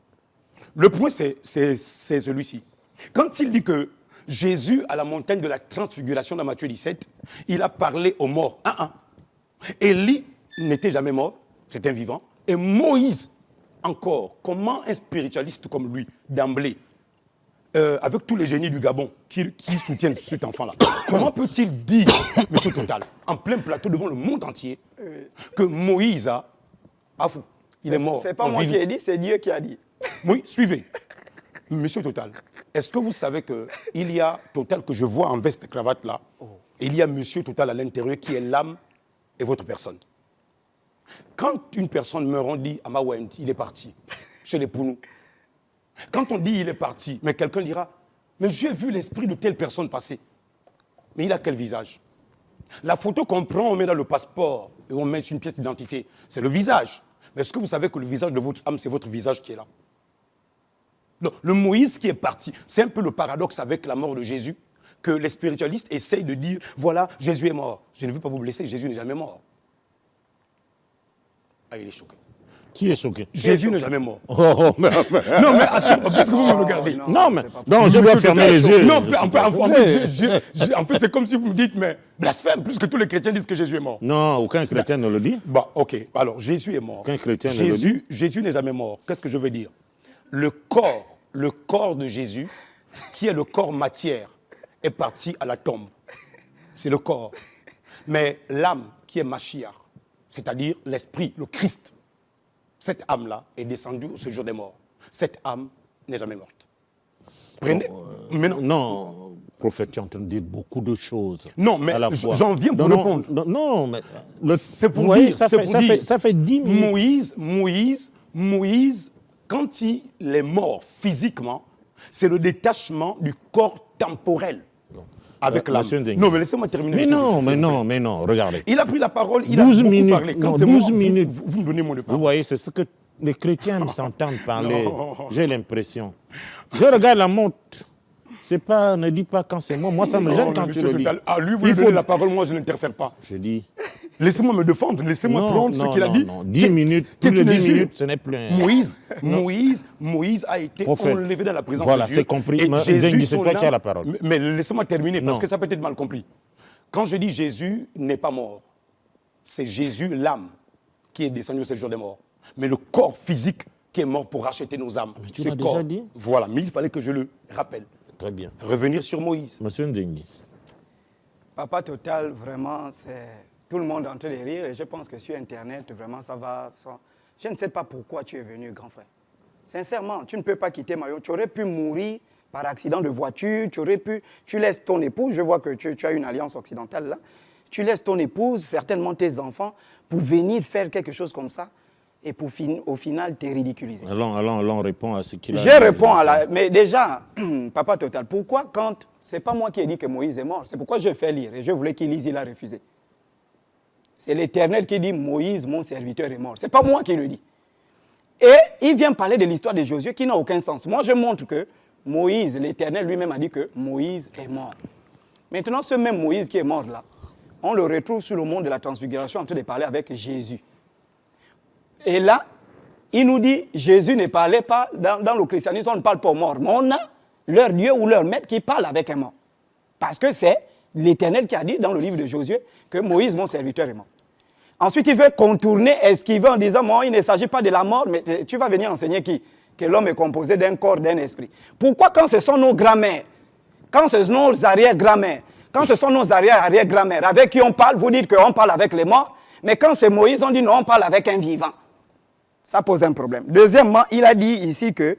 Le point, c'est celui-ci. Quand il dit que Jésus, à la montagne de la transfiguration dans Matthieu 17, il a parlé aux morts. Élie n'était jamais mort, c'était un vivant. Et Moïse, encore, comment un spiritualiste comme lui, d'emblée, avec tous les génies du Gabon qui soutiennent cet enfant-là, comment peut-il dire, monsieur Total, en plein plateau devant le monde entier, que Moïse a fou, il est mort. C'est pas moi qui ai dit, c'est Dieu qui a dit. Oui, suivez. Monsieur Total, est-ce que vous savez qu'il y a Total que je vois en veste et cravate là, et il y a Monsieur Total à l'intérieur qui est l'âme et votre personne. Quand une personne meurt, on dit Amawend, il est parti, chez les Pounou. Quand on dit il est parti, mais quelqu'un dira, mais j'ai vu l'esprit de telle personne passer. Mais il a quel visage? La photo qu'on prend, on met dans le passeport et on met sur une pièce d'identité, c'est le visage. Mais est-ce que vous savez que le visage de votre âme, c'est votre visage qui est là? Donc, le Moïse qui est parti, c'est un peu le paradoxe avec la mort de Jésus, que les spiritualistes essayent de dire, voilà, Jésus est mort. Je ne veux pas vous blesser, Jésus n'est jamais mort. Ah, il est choqué. Qui est choqué? Jésus n'est jamais mort. Oh, mais enfin. Non, mais puisque vous me regardez. Non, mais donc je dois fermer les yeux. Non, en fait, c'est comme si vous me dites, mais blasphème, plus que tous les chrétiens disent que Jésus est mort. Non, aucun chrétien ne le dit. Bon, ok. Alors, Jésus est mort. Aucun chrétien ne le dit. Jésus n'est jamais mort. Qu'est-ce que je veux dire? Le corps de Jésus, qui est le corps matière, est parti à la tombe. C'est le corps. Mais l'âme, qui est Mashiach, c'est-à-dire l'esprit, le Christ, cette âme-là est descendue au séjour des morts. Cette âme n'est jamais morte. Prenez. Mais non. Non, prophète, tu es en train de dire beaucoup de choses. Non, mais à la fois. j'en viens pour répondre. Non, mais c'est pour dire. Ça fait 10 minutes. Moïse, quand il est mort physiquement, c'est le détachement du corps temporel. Avec l'âme. Non, mais laissez-moi terminer. Mais non, regardez. Il a pris la parole, il a 12 beaucoup minutes, parlé. Quand non, c'est 12 moi, minutes. Vous me donnez mon départ. Vous voyez, c'est ce que les chrétiens s'entendent parler. Non. J'ai l'impression. Je regarde la montre. Ne dis pas quand c'est moi. Moi, ça me gêne quand tu le dis. Ah, lui, vous lui donnez la parole, moi, je n'interfère pas. Je dis. Laissez-moi me défendre, laissez-moi prendre ce qu'il a dit. Non, 10 minutes, plus de 10 minutes, ce n'est plus un... Moïse a été enlevé dans la présence de Dieu. Voilà, c'est compris. Et Jésus, c'est toi qui as la parole. Mais laissez-moi terminer, parce Non. que ça peut être mal compris. Quand je dis Jésus n'est pas mort, c'est Jésus, l'âme, qui est descendu au séjour des morts. Mais le corps physique qui est mort pour racheter nos âmes. Mais tu l'as déjà dit. Voilà, mais il fallait que je le rappelle. Très bien. Revenir sur Moïse. Monsieur Ndjengi. Papa Total, vraiment, c'est tout le monde en train de rire. Et je pense que sur Internet, vraiment, ça va. Je ne sais pas pourquoi tu es venu, grand frère. Sincèrement, tu ne peux pas quitter Mayo. Tu aurais pu mourir par accident de voiture. Tu laisses ton épouse. Je vois que tu as une alliance occidentale là. Tu laisses ton épouse, certainement tes enfants, pour venir faire quelque chose comme ça. Et pour au final, t'es ridiculisé. Allons, répond à ce qu'il a dit. Je réponds à la... Mais déjà, Papa Total, pourquoi quand... C'est pas moi qui ai dit que Moïse est mort. C'est pourquoi je fais lire. Et je voulais qu'il lise, il a refusé. C'est l'Éternel qui dit Moïse, mon serviteur, est mort. C'est pas moi qui le dis. Et il vient parler de l'histoire de Josué qui n'a aucun sens. Moi, je montre que Moïse, l'Éternel lui-même a dit que Moïse est mort. Maintenant, ce même Moïse qui est mort là, on le retrouve sur le mont de la transfiguration en train de parler avec Jésus. Et là, il nous dit, Jésus ne parlait pas, dans le christianisme, on ne parle pas aux morts. Mais on a leur Dieu ou leur maître qui parle avec un mort. Parce que c'est l'Éternel qui a dit dans le livre de Josué que Moïse, mon serviteur, est mort. Ensuite, il veut contourner, esquiver en disant, moi, il ne s'agit pas de la mort, mais tu vas venir enseigner qui? Que l'homme est composé d'un corps, d'un esprit. Pourquoi quand ce sont nos grands-mères, quand ce sont nos arrière-grands-mères, quand ce sont nos arrière-arrière-grands-mères avec qui on parle, vous dites qu'on parle avec les morts, mais quand c'est Moïse, on dit non, on parle avec un vivant. Ça pose un problème. Deuxièmement, il a dit ici que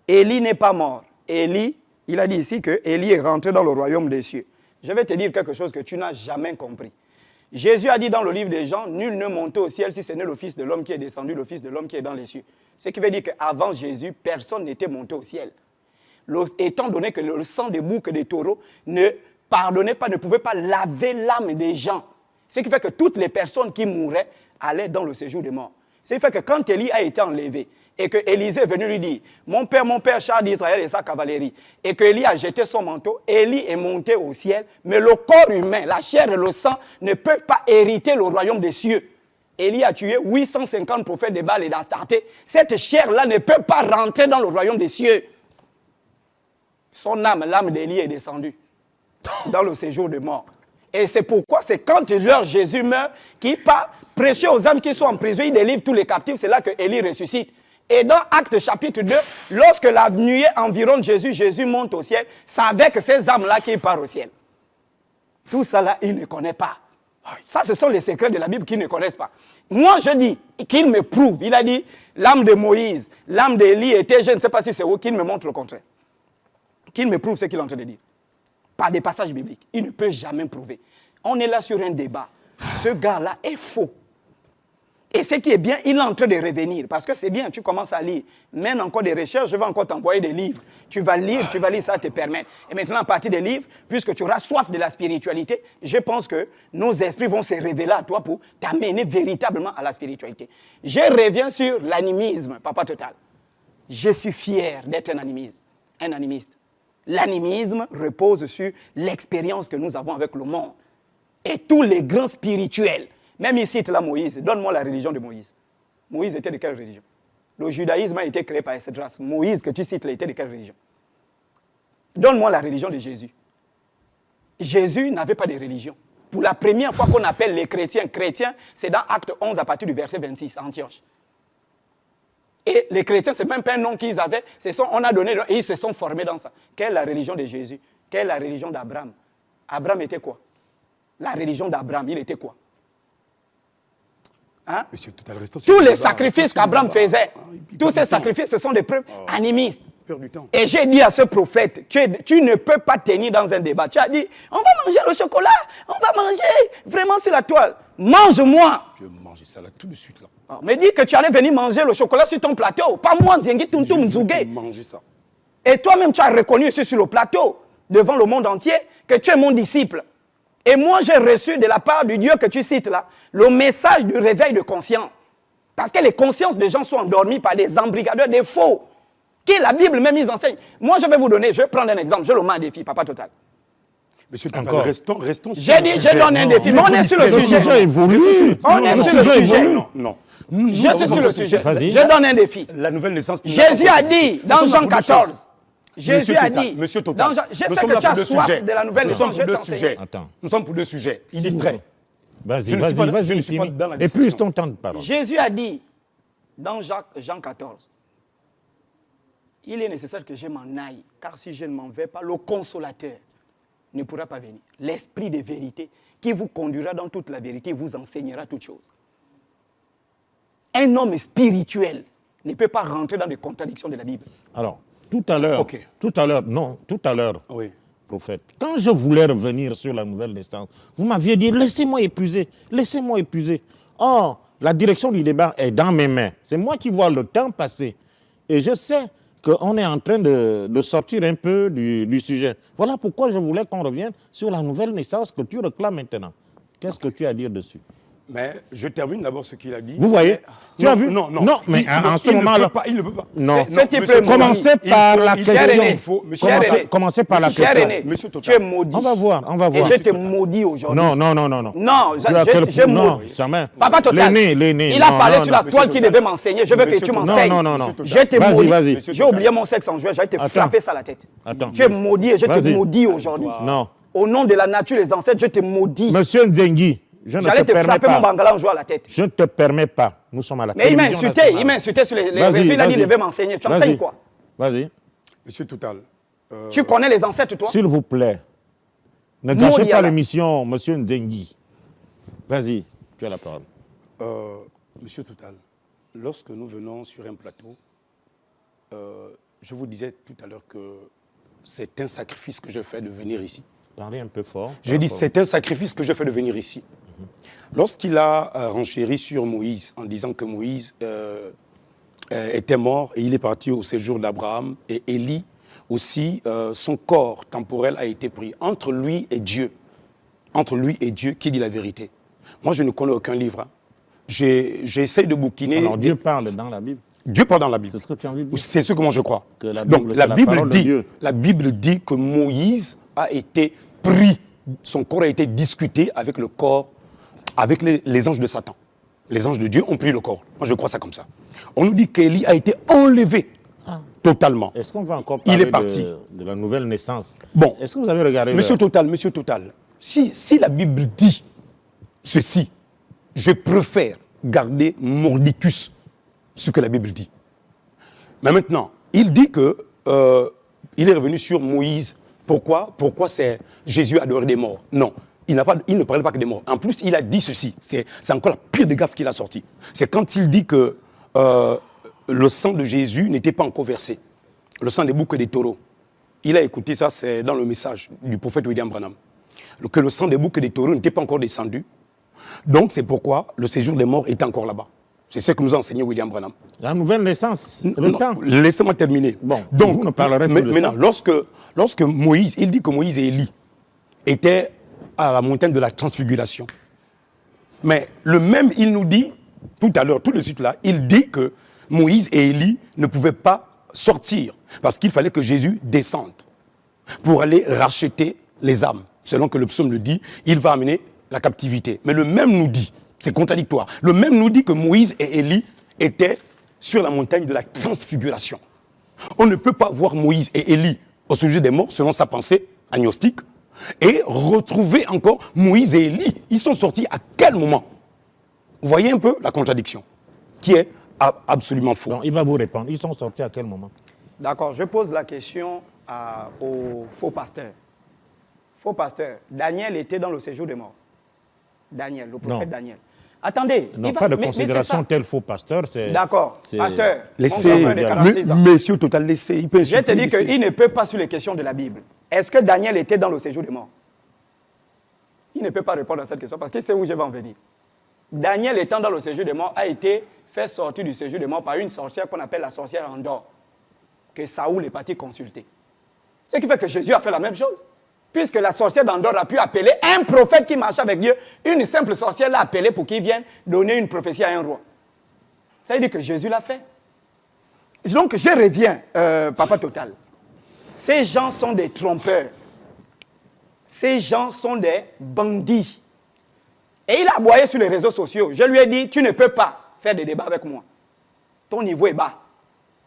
Élie n'est pas mort. Élie, il a dit ici que Élie est rentré dans le royaume des cieux. Je vais te dire quelque chose que tu n'as jamais compris. Jésus a dit dans le livre des Jean, nul ne monte au ciel si ce n'est le Fils de l'homme qui est descendu, le Fils de l'homme qui est dans les cieux. Ce qui veut dire qu'avant Jésus, personne n'était monté au ciel. Étant donné que le sang des boucs et des taureaux ne pardonnait pas, ne pouvait pas laver l'âme des gens. Ce qui fait que toutes les personnes qui mouraient allaient dans le séjour des morts. Ce qui fait que quand Élie a été enlevé et que Élisée est venu lui dire « Mon père, char d'Israël et sa cavalerie » et que Élie a jeté son manteau, Élie est monté au ciel, mais le corps humain, la chair et le sang ne peuvent pas hériter le royaume des cieux. Élie a tué 850 prophètes de Baal et d'Astarté. Cette chair-là ne peut pas rentrer dans le royaume des cieux. Son âme, l'âme d'Élie est descendue dans le séjour des morts. Et c'est pourquoi c'est quand leur Jésus meurt, qu'il part prêcher aux âmes qui sont en prison, il délivre tous les captifs, c'est là que Élie ressuscite. Et dans Actes chapitre 2, lorsque la nuée environne Jésus, Jésus monte au ciel, c'est avec ces âmes-là qu'il part au ciel. Tout ça là, il ne connaît pas. Ça, ce sont les secrets de la Bible qu'ils ne connaissent pas. Moi, je dis qu'il me prouve. Il a dit, l'âme de Moïse, l'âme d'Élie était, je ne sais pas si c'est où, qu'il me montre le contraire. Qu'il me prouve ce qu'il est en train de dire. Par des passages bibliques. Il ne peut jamais prouver. On est là sur un débat. Ce gars-là est faux. Et ce qui est bien, il est en train de revenir. Parce que c'est bien, tu commences à lire. Mène encore des recherches, je vais encore t'envoyer des livres. Tu vas lire, ça te permet. Et maintenant, à partir des livres, puisque tu auras soif de la spiritualité, je pense que nos esprits vont se révéler à toi pour t'amener véritablement à la spiritualité. Je reviens sur l'animisme, Papa Total. Je suis fier d'être un animiste. L'animisme repose sur l'expérience que nous avons avec le monde. Et tous les grands spirituels, même il cite là Moïse, donne-moi la religion de Moïse. Moïse était de quelle religion? Le judaïsme a été créé par Esdras. Moïse que tu cites là était de quelle religion? Donne-moi la religion de Jésus. Jésus n'avait pas de religion. Pour la première fois qu'on appelle les chrétiens, c'est dans Acte 11 à partir du verset 26, à Antioche. Et les chrétiens, ce n'est même pas un nom qu'ils avaient, on a donné, et ils se sont formés dans ça. Quelle est la religion de Jésus? Quelle est la religion d'Abraham? Abraham était quoi? La religion d'Abraham, il était quoi? Hein? Monsieur, tous les sacrifices qu'Abraham faisait, tous ces sacrifices, ce sont des preuves animistes. Et j'ai dit à ce prophète, tu ne peux pas tenir dans un débat. Tu as dit, on va manger le chocolat, on va manger vraiment sur la toile. Mange-moi. Tu veux manger ça là tout de suite là. Mais dis que tu allais venir manger le chocolat sur ton plateau. Pas moi, Nzengi Tuntum Nzougué. Manger ça. Et toi-même, tu as reconnu ici sur le plateau, devant le monde entier, que tu es mon disciple. Et moi, j'ai reçu de la part du Dieu que tu cites là, le message du réveil de conscience. Parce que les consciences des gens sont endormies par des embrigadeurs, des faux. Qui la Bible même ils enseignent. Moi, je vais vous donner, je vais prendre un exemple. Je le mets un défi, Papa Total. Monsieur, encore. Restons j'ai dit, je donne un défi. Mais on est sur le sujet. On est sur le sujet. Non. Je suis sur le sujet. Je donne un défi. La nouvelle naissance. Jésus a dit dans Jean 14. Jésus a dit. Monsieur Total. Je sais que tu as soif de la nouvelle naissance. Je vais t'enseigner. Nous sommes pour deux sujets. Illustrés. Vas-y. Et plus ton temps de parole. Jésus a dit dans Jean 14. Il est nécessaire que je m'en aille, car si je ne m'en vais pas, le consolateur ne pourra pas venir. L'esprit de vérité qui vous conduira dans toute la vérité, vous enseignera toutes choses. Un homme spirituel ne peut pas rentrer dans les contradictions de la Bible. Alors, tout à l'heure, oui. Prophète, quand je voulais revenir sur la nouvelle naissance, vous m'aviez dit, laissez-moi épuiser. Or, la direction du débat est dans mes mains. C'est moi qui vois le temps passer. Et je sais qu'on est en train de sortir un peu du sujet. Voilà pourquoi je voulais qu'on revienne sur la nouvelle naissance que tu réclames maintenant. Qu'est-ce que tu as à dire dessus? Mais je termine d'abord ce qu'il a dit. Vous voyez, tu as vu? Non, mais en ce moment-là, il ne peut pas. non. Ce type est Commencez par la question. Commencez par la Cher question. aîné, Monsieur tu Total. es maudit. On va voir. Et je te maudis aujourd'hui. Non. Non, Je non, jamais. Papa Total, L'aîné. il a parlé non, sur la non. toile qu'il devait m'enseigner. Je veux que Monsieur tu Total. m'enseignes. Non. Je te Vas-y. maudis. J'ai oublié mon sexe en juin, j'allais te Attends. frapper ça à la tête. Attends. Tu es maudit et je te Vas-y. maudis aujourd'hui. Non. Au nom de la nature des ancêtres, je te maudis. Monsieur Nzengi, je ne J'allais te te permets frapper mon pas. bangala en jouant à la tête. Je ne te permets pas. Nous sommes à la Mais il m'a télévision insulté, nationale. sur les Vas-y, réseaux. Il a dit vas-y. il devait m'enseigner. Tu Vas-y. enseignes quoi? Vas-y. Monsieur Total. Tu connais les ancêtres, toi? S'il vous plaît, ne Maudit gâchez pas Allah. l'émission, monsieur Nzengi. Vas-y, tu as la parole. Monsieur Total, lorsque nous venons sur un plateau, je vous disais tout à l'heure que c'est un sacrifice que je fais de venir ici. Parlez un peu fort. Je dis, c'est un sacrifice que je fais de venir ici. Lorsqu'il a renchéri sur Moïse en disant que Moïse était mort et il est parti au séjour d'Abraham et Élie aussi, son corps temporel a été pris entre lui et Dieu. Entre lui et Dieu, qui dit la vérité? Moi, je ne connais aucun livre. Hein. J'essaie de bouquiner. Alors Dieu parle dans la Bible. Dieu parle dans la Bible. C'est ce que tu as envie de dire. C'est ce que moi je crois. Que la Donc Bible, la c'est la Bible parole de dit, Dieu. la Bible dit que Moïse a été pris, son corps a été discuté avec le corps, avec les anges de Satan. Les anges de Dieu ont pris le corps. Moi je crois ça comme ça. On nous dit qu'Élie a été enlevé totalement. Est-ce qu'on va encore Il parler est parti. de la nouvelle naissance? Bon. Est-ce que vous avez regardé Monsieur Total, si la Bible dit ceci, je préfère garder mordicus, ce que la Bible dit. Mais maintenant, il dit que il est revenu sur Moïse. Pourquoi c'est Jésus adoré des morts? Non, il ne parlait pas que des morts. En plus, il a dit ceci. C'est encore la pire des gaffes qu'il a sorti. C'est quand il dit que le sang de Jésus n'était pas encore versé. Le sang des boucs et des taureaux. Il a écouté ça, c'est dans le message du prophète William Branham. Que le sang des boucs et des taureaux n'était pas encore descendu. Donc c'est pourquoi le séjour des morts est encore là-bas. C'est ce que nous a enseigné William Branham. La nouvelle naissance, le temps. Laissez-moi terminer. Bon, donc, vous ne parlerez plus de ça. maintenant, lorsque Moïse, il dit que Moïse et Élie étaient à la montagne de la transfiguration. Mais le même, il nous dit, tout à l'heure, tout de suite là, il dit que Moïse et Élie ne pouvaient pas sortir parce qu'il fallait que Jésus descende pour aller racheter les âmes. Selon que le psaume le dit, il va amener la captivité. Mais le même nous dit, c'est contradictoire, le même nous dit que Moïse et Élie étaient sur la montagne de la transfiguration. On ne peut pas voir Moïse et Élie au sujet des morts, selon sa pensée agnostique, et retrouver encore Moïse et Élie. Ils sont sortis à quel moment? Vous voyez un peu la contradiction, qui est absolument faux. Donc, il va vous répondre. Ils sont sortis à quel moment? D'accord, je pose la question au faux pasteur. Faux pasteur, Daniel était dans le séjour des morts. Daniel, le prophète Non. Daniel. Attendez. Non, pas de considération tel faux pasteur. D'accord, pasteur. Laissez, mon grand frère de 46 ans. Monsieur Total, laissez. Il peut Je te dis laissez. qu'il ne peut pas sur les questions de la Bible. Est-ce que Daniel était dans le séjour des morts? Il ne peut pas répondre à cette question parce qu'il sait où je vais en venir. Daniel étant dans le séjour des morts a été fait sortir du séjour des morts par une sorcière qu'on appelle la sorcière Endor, que Saoul est parti consulter. Ce qui fait que Jésus a fait la même chose. Puisque la sorcière d'Endor a pu appeler un prophète qui marchait avec Dieu, une simple sorcière l'a appelé pour qu'il vienne donner une prophétie à un roi. Ça veut dire que Jésus l'a fait. Donc je reviens, Papa Total. Ces gens sont des trompeurs. Ces gens sont des bandits. Et il a aboyé sur les réseaux sociaux. Je lui ai dit, tu ne peux pas faire des débats avec moi. Ton niveau est bas.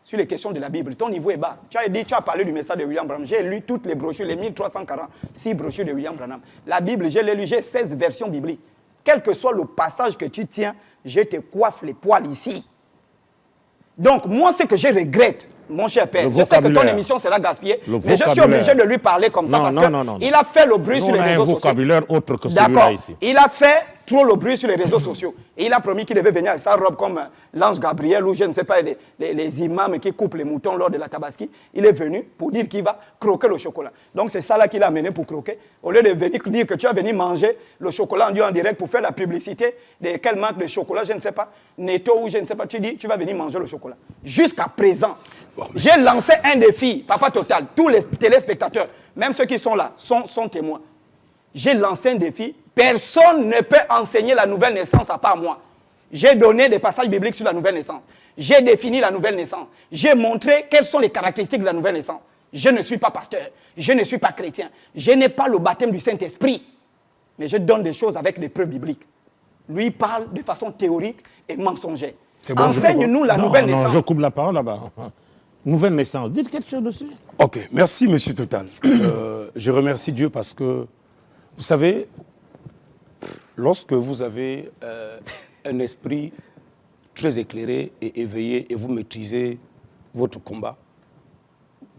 Sur les questions de la Bible, ton niveau est bas. Tu as parlé du message de William Branham. J'ai lu toutes les brochures, les 1346 brochures de William Branham. La Bible, je l'ai lu, j'ai 16 versions bibliques. Quel que soit le passage que tu tiens, je te coiffe les poils ici. Donc, moi, ce que je regrette, mon cher père, je sais que ton émission sera gaspillée, mais je suis obligé de lui parler comme ça parce qu'il a fait le bruit sur les réseaux sociaux. Un vocabulaire autre que celui-là ici. Il a fait trop le bruit sur les réseaux sociaux. Et il a promis qu'il devait venir avec sa robe comme l'ange Gabriel ou je ne sais pas, les imams qui coupent les moutons lors de la tabaski. Il est venu pour dire qu'il va croquer le chocolat. Donc c'est ça là qu'il a amené pour croquer. Au lieu de venir dire que tu as venu manger le chocolat en direct pour faire la publicité de quelle marque de chocolat, je ne sais pas, Netto ou je ne sais pas, tu dis tu vas venir manger le chocolat. Jusqu'à présent, j'ai lancé un défi, Papa Total, tous les téléspectateurs, même ceux qui sont là, sont témoins. J'ai lancé un défi Personne ne peut enseigner la nouvelle naissance à part moi. J'ai donné des passages bibliques sur la nouvelle naissance. J'ai défini la nouvelle naissance. J'ai montré quelles sont les caractéristiques de la nouvelle naissance. Je ne suis pas pasteur. Je ne suis pas chrétien. Je n'ai pas le baptême du Saint-Esprit. Mais je donne des choses avec des preuves bibliques. Lui parle de façon théorique et mensongère. Bon, enseigne-nous la nouvelle naissance. Non, je coupe la parole là-bas. Nouvelle naissance. Dites quelque chose dessus. Ok, merci Monsieur Total. Je remercie Dieu parce que, vous savez, lorsque vous avez un esprit très éclairé et éveillé et vous maîtrisez votre combat,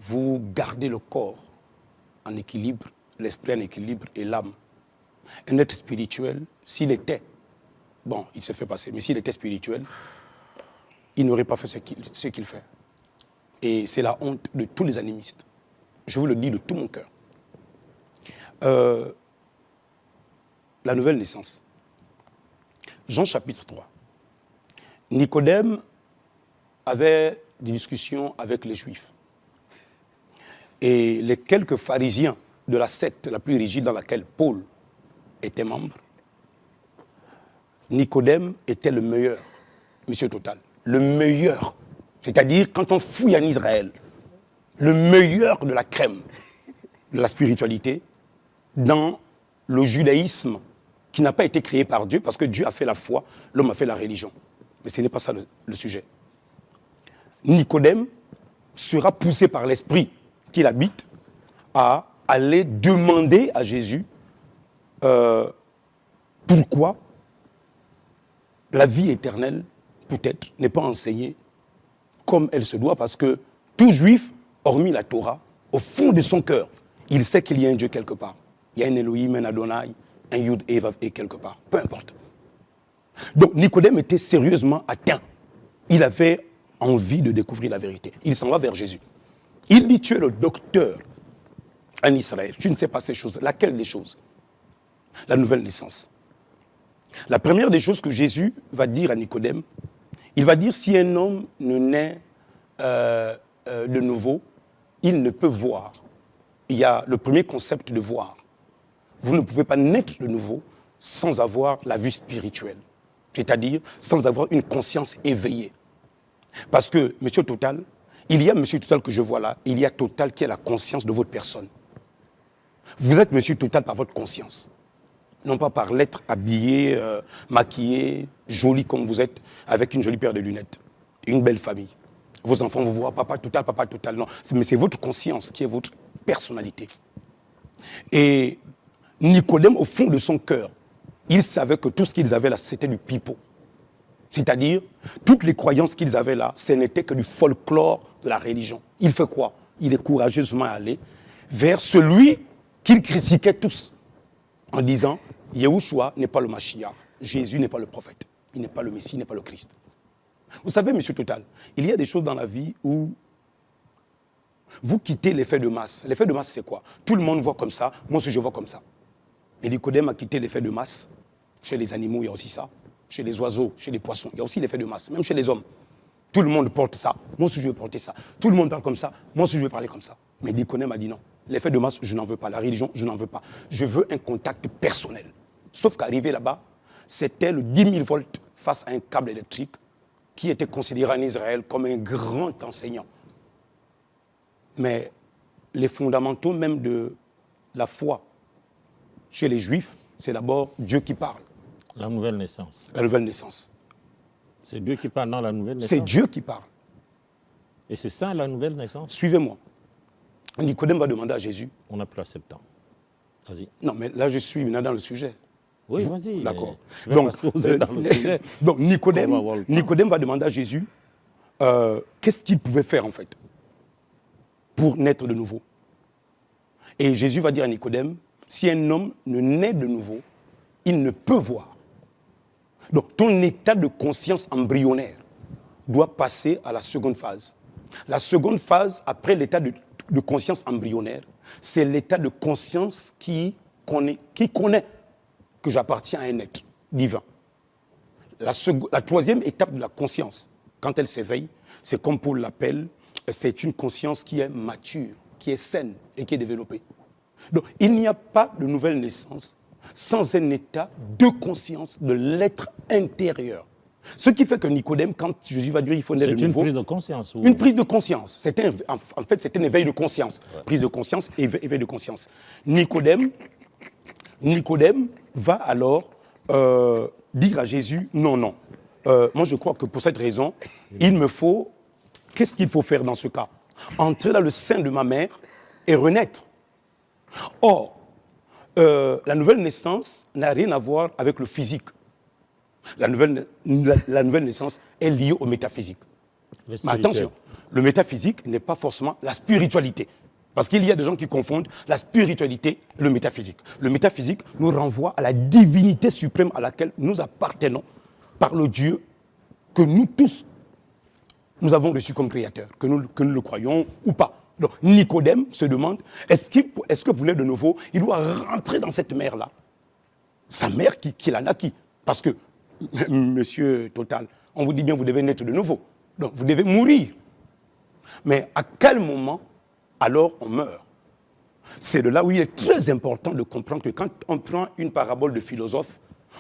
vous gardez le corps en équilibre, l'esprit en équilibre et l'âme. Un être spirituel, s'il était, bon, il se fait passer, mais s'il était spirituel, il n'aurait pas fait ce qu'il fait. Et c'est la honte de tous les animistes. Je vous le dis de tout mon cœur. La nouvelle naissance. Jean chapitre 3. Nicodème avait des discussions avec les Juifs. Et les quelques pharisiens de la secte la plus rigide dans laquelle Paul était membre, Nicodème était le meilleur, Monsieur Total, le meilleur. C'est-à-dire, quand on fouille en Israël, le meilleur de la crème de la spiritualité dans le judaïsme qui n'a pas été créé par Dieu, parce que Dieu a fait la foi, l'homme a fait la religion. Mais ce n'est pas ça le sujet. Nicodème sera poussé par l'esprit qu'il habite à aller demander à Jésus pourquoi la vie éternelle, peut-être, n'est pas enseignée comme elle se doit, parce que tout juif, hormis la Torah, au fond de son cœur, il sait qu'il y a un Dieu quelque part. Il y a un Elohim, un Adonai, un Yud et Vav et quelque part. Peu importe. Donc Nicodème était sérieusement atteint. Il avait envie de découvrir la vérité. Il s'en va vers Jésus. Il dit, tu es le docteur en Israël. Tu ne sais pas ces choses. Laquelle des choses? La nouvelle naissance. La première des choses que Jésus va dire à Nicodème, il va dire, si un homme ne naît de nouveau, il ne peut voir. Il y a le premier concept de voir. Vous ne pouvez pas naître de nouveau sans avoir la vue spirituelle. C'est-à-dire sans avoir une conscience éveillée. Parce que, Monsieur Total, il y a Monsieur Total que je vois là, il y a Total qui a la conscience de votre personne. Vous êtes Monsieur Total par votre conscience. Non pas par l'être habillé, maquillé, joli comme vous êtes, avec une jolie paire de lunettes, une belle famille. Vos enfants vous voient, papa Total, non. Mais c'est votre conscience qui est votre personnalité. Et Nicodème, au fond de son cœur, il savait que tout ce qu'ils avaient là, c'était du pipeau. C'est-à-dire, toutes les croyances qu'ils avaient là, ce n'était que du folklore de la religion. Il fait quoi? Il est courageusement allé vers celui qu'ils critiquaient tous, en disant, Yahushua n'est pas le Mashiach, Jésus n'est pas le prophète, il n'est pas le Messie, il n'est pas le Christ. Vous savez, Monsieur Total, il y a des choses dans la vie où vous quittez l'effet de masse. L'effet de masse, c'est quoi? Tout le monde voit comme ça, moi aussi je vois comme ça. Et Nicodème a quitté l'effet de masse. Chez les animaux, il y a aussi ça. Chez les oiseaux, chez les poissons, il y a aussi l'effet de masse. Même chez les hommes. Tout le monde porte ça, moi aussi je veux porter ça. Tout le monde parle comme ça, moi aussi je veux parler comme ça. Mais Nicodème a dit non. L'effet de masse, je n'en veux pas. La religion, je n'en veux pas. Je veux un contact personnel. Sauf qu'arrivé là-bas, c'était le 10 000 volts face à un câble électrique qui était considéré en Israël comme un grand enseignant. Mais les fondamentaux même de la foi chez les Juifs, c'est d'abord Dieu qui parle. La nouvelle naissance. La nouvelle naissance. C'est Dieu qui parle dans la nouvelle naissance. C'est Dieu qui parle. Et c'est ça la nouvelle naissance. Suivez-moi. Nicodème va demander à Jésus. On n'a plus assez de temps. Vas-y. Non, mais là, je suis maintenant dans le sujet. Oui, vas-y. D'accord. Donc, vous êtes dans le sujet. Donc Nicodème va demander à Jésus qu'est-ce qu'il pouvait faire en fait pour naître de nouveau. Et Jésus va dire à Nicodème, si un homme ne naît de nouveau, il ne peut voir. Donc ton état de conscience embryonnaire doit passer à la seconde phase. La seconde phase, après l'état de conscience embryonnaire, c'est l'état de conscience qui connaît que j'appartiens à un être divin. La troisième étape de la conscience, quand elle s'éveille, c'est comme Paul l'appelle, c'est une conscience qui est mature, qui est saine et qui est développée. Donc il n'y a pas de nouvelle naissance sans un état de conscience de l'être intérieur. Ce qui fait que Nicodème, quand Jésus va dire il faut naître de C'est une nouveau, prise de conscience. ou- une prise de conscience. En fait, c'est un éveil de conscience. Prise de conscience, éveil de conscience. Nicodème va alors dire à Jésus, non, non. Moi, je crois que pour cette raison, qu'est-ce qu'il faut faire dans ce cas? Entrer dans le sein de ma mère et renaître. Or, la nouvelle naissance n'a rien à voir avec le physique. La nouvelle naissance est liée au métaphysique. Le Mais spirituel. attention, le métaphysique n'est pas forcément la spiritualité. Parce qu'il y a des gens qui confondent la spiritualité et le métaphysique. Le métaphysique nous renvoie à la divinité suprême à laquelle nous appartenons par le Dieu que nous tous, nous avons reçu comme créateur, que nous le croyons ou pas. Donc Nicodème se demande, est-ce que pour naître de nouveau, il doit rentrer dans cette mère-là? Sa mère qui l'a naquis. Parce que, monsieur Total, on vous dit bien, vous devez naître de nouveau. Donc vous devez mourir. Mais à quel moment, alors, on meurt? C'est de là où il est très important de comprendre que quand on prend une parabole de philosophe,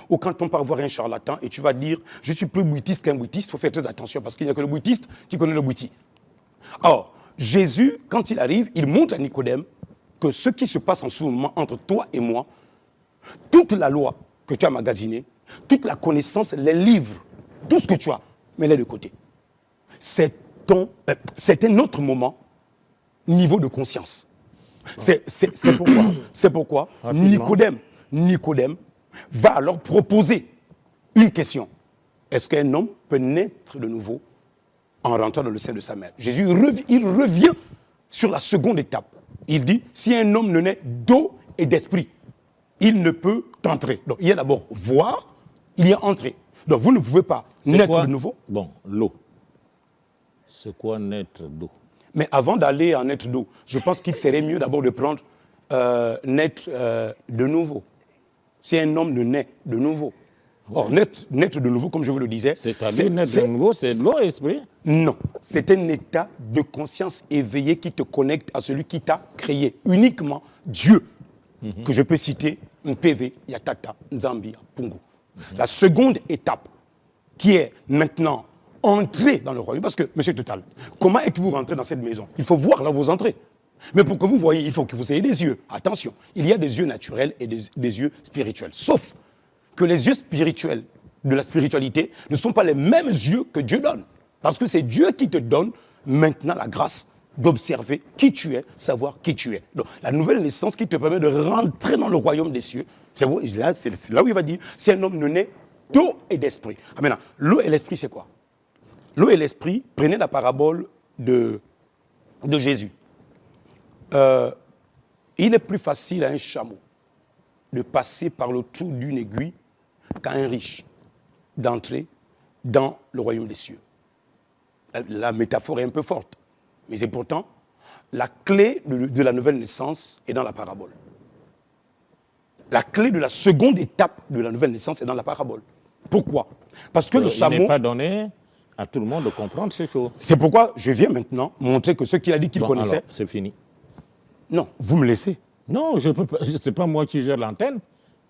ou quand on part voir un charlatan et tu vas dire « je suis plus bouddhiste qu'un bouddhiste », il faut faire très attention parce qu'il n'y a que le bouddhiste qui connaît le bouddhi. Or, Jésus, quand il arrive, il montre à Nicodème que ce qui se passe en ce moment entre toi et moi, toute la loi que tu as magasinée, toute la connaissance, les livres, tout ce que tu as, mets-les de côté. C'est un autre moment, niveau de conscience. C'est pourquoi Nicodème va alors proposer une question. Est-ce qu'un homme peut naître de nouveau en rentrant dans le sein de sa mère? Jésus il revient sur la seconde étape. Il dit, si un homme ne naît d'eau et d'esprit, il ne peut entrer. Donc il y a d'abord voir, il y a entrer. Donc vous ne pouvez pas naître de nouveau. Bon, l'eau. C'est quoi naître d'eau? Mais avant d'aller en naître d'eau, je pense qu'il serait mieux d'abord de prendre naître de nouveau. Si un homme ne naît de nouveau. Or, naître de nouveau, comme je vous le disais... C'est-à-dire naître de nouveau, c'est de l'eau et l'esprit? Non, c'est un état de conscience éveillée qui te connecte à celui qui t'a créé. Uniquement Dieu, que je peux citer, Mpv, Yatata, Nzambi, Pungu. La seconde étape, qui est maintenant entrer dans le royaume, parce que, monsieur Total, comment êtes-vous rentré dans cette maison? Il faut voir là où vous entrez. Mais pour que vous voyez, il faut que vous ayez des yeux. Attention, il y a des yeux naturels et des yeux spirituels. Sauf que les yeux spirituels de la spiritualité ne sont pas les mêmes yeux que Dieu donne. Parce que c'est Dieu qui te donne maintenant la grâce d'observer qui tu es, savoir qui tu es. Donc, la nouvelle naissance qui te permet de rentrer dans le royaume des cieux, c'est là où il va dire, si un homme ne naît d'eau et d'esprit. Ah, maintenant, l'eau et l'esprit, c'est quoi? L'eau et l'esprit, prenez la parabole de Jésus. Il est plus facile à un chameau de passer par le trou d'une aiguille qu'à un riche d'entrer dans le royaume des cieux. La métaphore est un peu forte, mais c'est pourtant la clé de la nouvelle naissance est dans la parabole. La clé de la seconde étape de la nouvelle naissance est dans la parabole. Pourquoi? Parce que le chameau... Il n'est pas donné à tout le monde de comprendre ces choses. C'est pourquoi je viens maintenant montrer que ce qu'il a dit qu'il connaissait... Alors, c'est fini. Non, vous me laissez. Non, je peux pas. C'est pas moi qui gère l'antenne.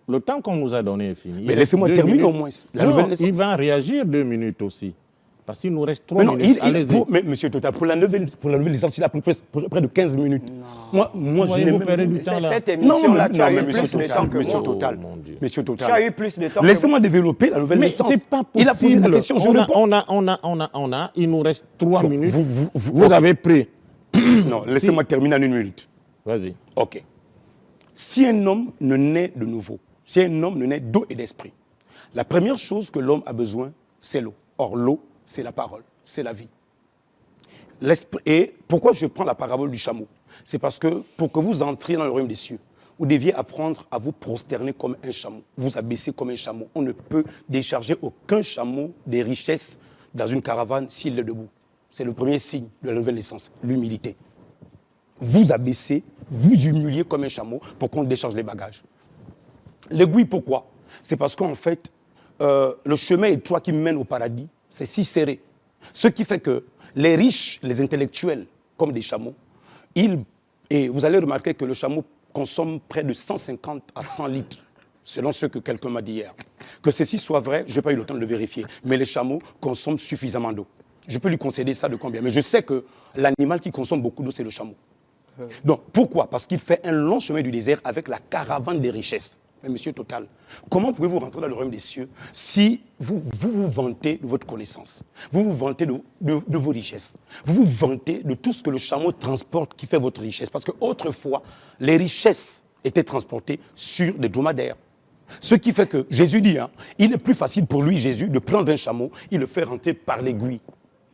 Le temps qu'on nous a donné est fini. Mais laissez-moi terminer au moins. La nouvelle naissance. Il va réagir 2 minutes aussi. Parce qu'il nous reste 3 minutes. Allez-y. Mais monsieur Total, pour la nouvelle naissance, il a près de 15 minutes. Moi je n'ai même du temps là. Cette émission-là, tu as eu plus de temps que monsieur moi. Total. Oh, mon Dieu. Monsieur Total. Tu as eu plus de temps que Laissez-moi développer la nouvelle Mais naissance. c'est pas possible. Il a posé la question, je réponds. On a. Il nous reste 3 Bon, minutes. vous avez pris. Non, laissez-moi terminer en 1 minute. Vas-y. OK. Si un homme ne naît de nouveau, si un homme ne naît d'eau et d'esprit, la première chose que l'homme a besoin, c'est l'eau. Or, l'eau, c'est la parole, c'est la vie. Et pourquoi je prends la parabole du chameau? C'est parce que pour que vous entriez dans le royaume des cieux, vous deviez apprendre à vous prosterner comme un chameau, vous abaisser comme un chameau. On ne peut décharger aucun chameau des richesses dans une caravane s'il est debout. C'est le premier signe de la nouvelle naissance, l'humilité. Vous abaissez, vous humiliez comme un chameau pour qu'on décharge les bagages. L'aiguille, pourquoi? C'est parce qu'en fait, le chemin étroit qui mène au paradis, c'est si serré. Ce qui fait que les riches, les intellectuels, comme des chameaux, et vous allez remarquer que le chameau consomme près de 150 à 100 litres selon ce que quelqu'un m'a dit hier. Que ceci soit vrai, je n'ai pas eu le temps de le vérifier. Mais les chameaux consomment suffisamment d'eau. Je peux lui concéder ça de combien? Mais je sais que l'animal qui consomme beaucoup d'eau, c'est le chameau. Donc, pourquoi? Parce qu'il fait un long chemin du désert avec la caravane des richesses. Mais monsieur Total, comment pouvez-vous rentrer dans le royaume des cieux si vous vous vantez de votre connaissance, vous vous vantez de vos richesses, vous vous vantez de tout ce que le chameau transporte qui fait votre richesse? Parce qu'autrefois, les richesses étaient transportées sur des dromadaires. Ce qui fait que Jésus dit, il est plus facile pour lui, Jésus, de prendre un chameau, il le fait rentrer par l'aiguille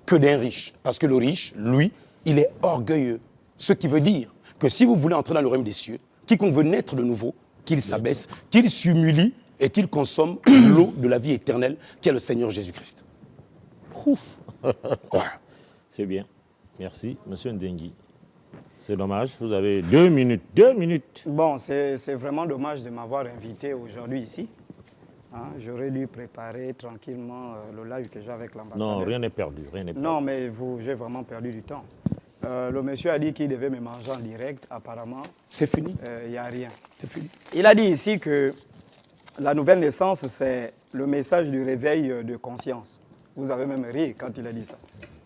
que d'un riche. Parce que le riche, lui, il est orgueilleux. Ce qui veut dire que si vous voulez entrer dans le royaume des cieux, quiconque veut naître de nouveau, qu'il s'abaisse, qu'il s'humilie et qu'il consomme l'eau de la vie éternelle qui est le Seigneur Jésus-Christ. Ouf. C'est bien. Merci, monsieur Nzengi. C'est dommage, vous avez 2 minutes. 2 minutes. Bon, c'est vraiment dommage de m'avoir invité aujourd'hui ici. Hein, j'aurais dû préparer tranquillement le live que j'ai avec l'ambassadeur. Non, rien n'est perdu. Rien n'est perdu. Non, mais j'ai vraiment perdu du temps. Le monsieur a dit qu'il devait me manger en direct. Apparemment, c'est fini. Il n'y a rien. C'est fini. Il a dit ici que la nouvelle naissance, c'est le message du réveil de conscience. Vous avez même ri quand il a dit ça.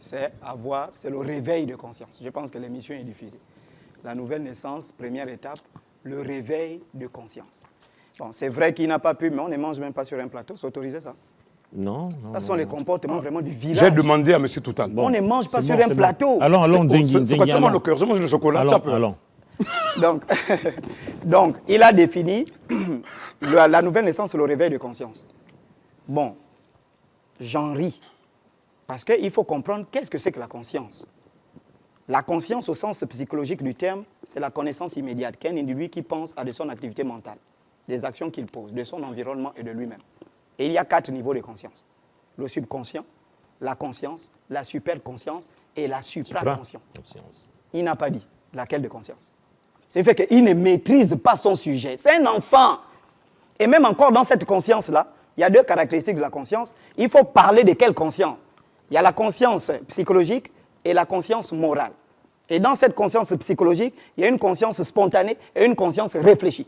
C'est le réveil de conscience. Je pense que l'émission est diffusée. La nouvelle naissance, première étape, le réveil de conscience. Bon, c'est vrai qu'il n'a pas pu, mais on ne mange même pas sur un plateau. C'est autorisé ça? Non, Ce sont les comportements vraiment du village. J'ai demandé à M. Total. On ne mange pas sur un plateau. Allons, Nzengi. C'est pas le cœur, je mange le chocolat. Allons. Donc, il a défini la nouvelle naissance, le réveil de conscience. Bon, j'en ris. Parce qu'il faut comprendre qu'est-ce que c'est que la conscience. La conscience, au sens psychologique du terme, c'est la connaissance immédiate qu'un individu qui pense à de son activité mentale, des actions qu'il pose, de son environnement et de lui-même. Et il y a 4 niveaux de conscience. Le subconscient, la conscience, la superconscience et la supraconscience. Il n'a pas dit laquelle de conscience. C'est fait qu'il ne maîtrise pas son sujet. C'est un enfant. Et même encore dans cette conscience-là, il y a 2 caractéristiques de la conscience. Il faut parler de quelle conscience? Il y a la conscience psychologique et la conscience morale. Et dans cette conscience psychologique, il y a une conscience spontanée et une conscience réfléchie.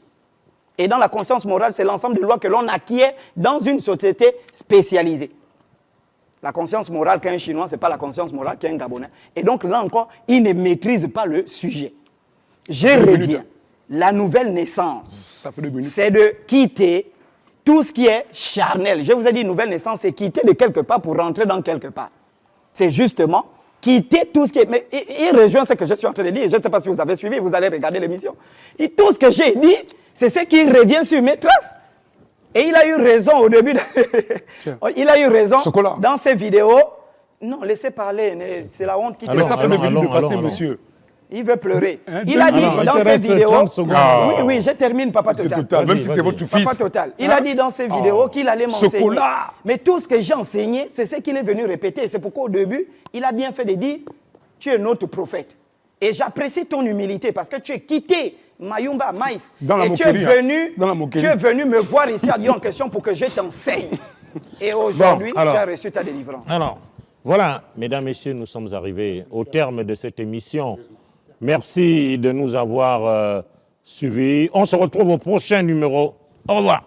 Et dans la conscience morale, c'est l'ensemble des lois que l'on acquiert dans une société spécialisée. La conscience morale qu'un Chinois, ce n'est pas la conscience morale qu'un Gabonais. Et donc là encore, il ne maîtrise pas le sujet. Je reviens. La nouvelle naissance, c'est de quitter tout ce qui est charnel. Je vous ai dit, nouvelle naissance, c'est quitter de quelque part pour rentrer dans quelque part. C'est justement quitter tout ce qui est... Mais il rejoint ce que je suis en train de dire. Je ne sais pas si vous avez suivi, vous allez regarder l'émission. Et tout ce que j'ai dit, c'est ce qui revient sur mes traces. Et il a eu raison au début. Il a eu raison dans ses vidéos. Non, laissez parler. C'est la honte qui... Mais ça fait 2 minutes de passer, monsieur. Il veut pleurer. Il a dit dans ses vidéos... Oui, je termine, Papa Total. Même si c'est votre fils. Papa Total. Il a dit dans ses vidéos qu'il allait m'enseigner. Mais tout ce que j'ai enseigné, c'est ce qu'il est venu répéter. C'est pourquoi au début, il a bien fait de dire, tu es notre prophète. Et j'apprécie ton humilité parce que tu es quitté Mayumba, Maïs. Et tu es venu me voir ici à Lyon en question pour que je t'enseigne. Et aujourd'hui, tu as reçu ta délivrance. Alors, voilà, mesdames, messieurs, nous sommes arrivés au terme de cette émission. Merci de nous avoir suivis. On se retrouve au prochain numéro. Au revoir.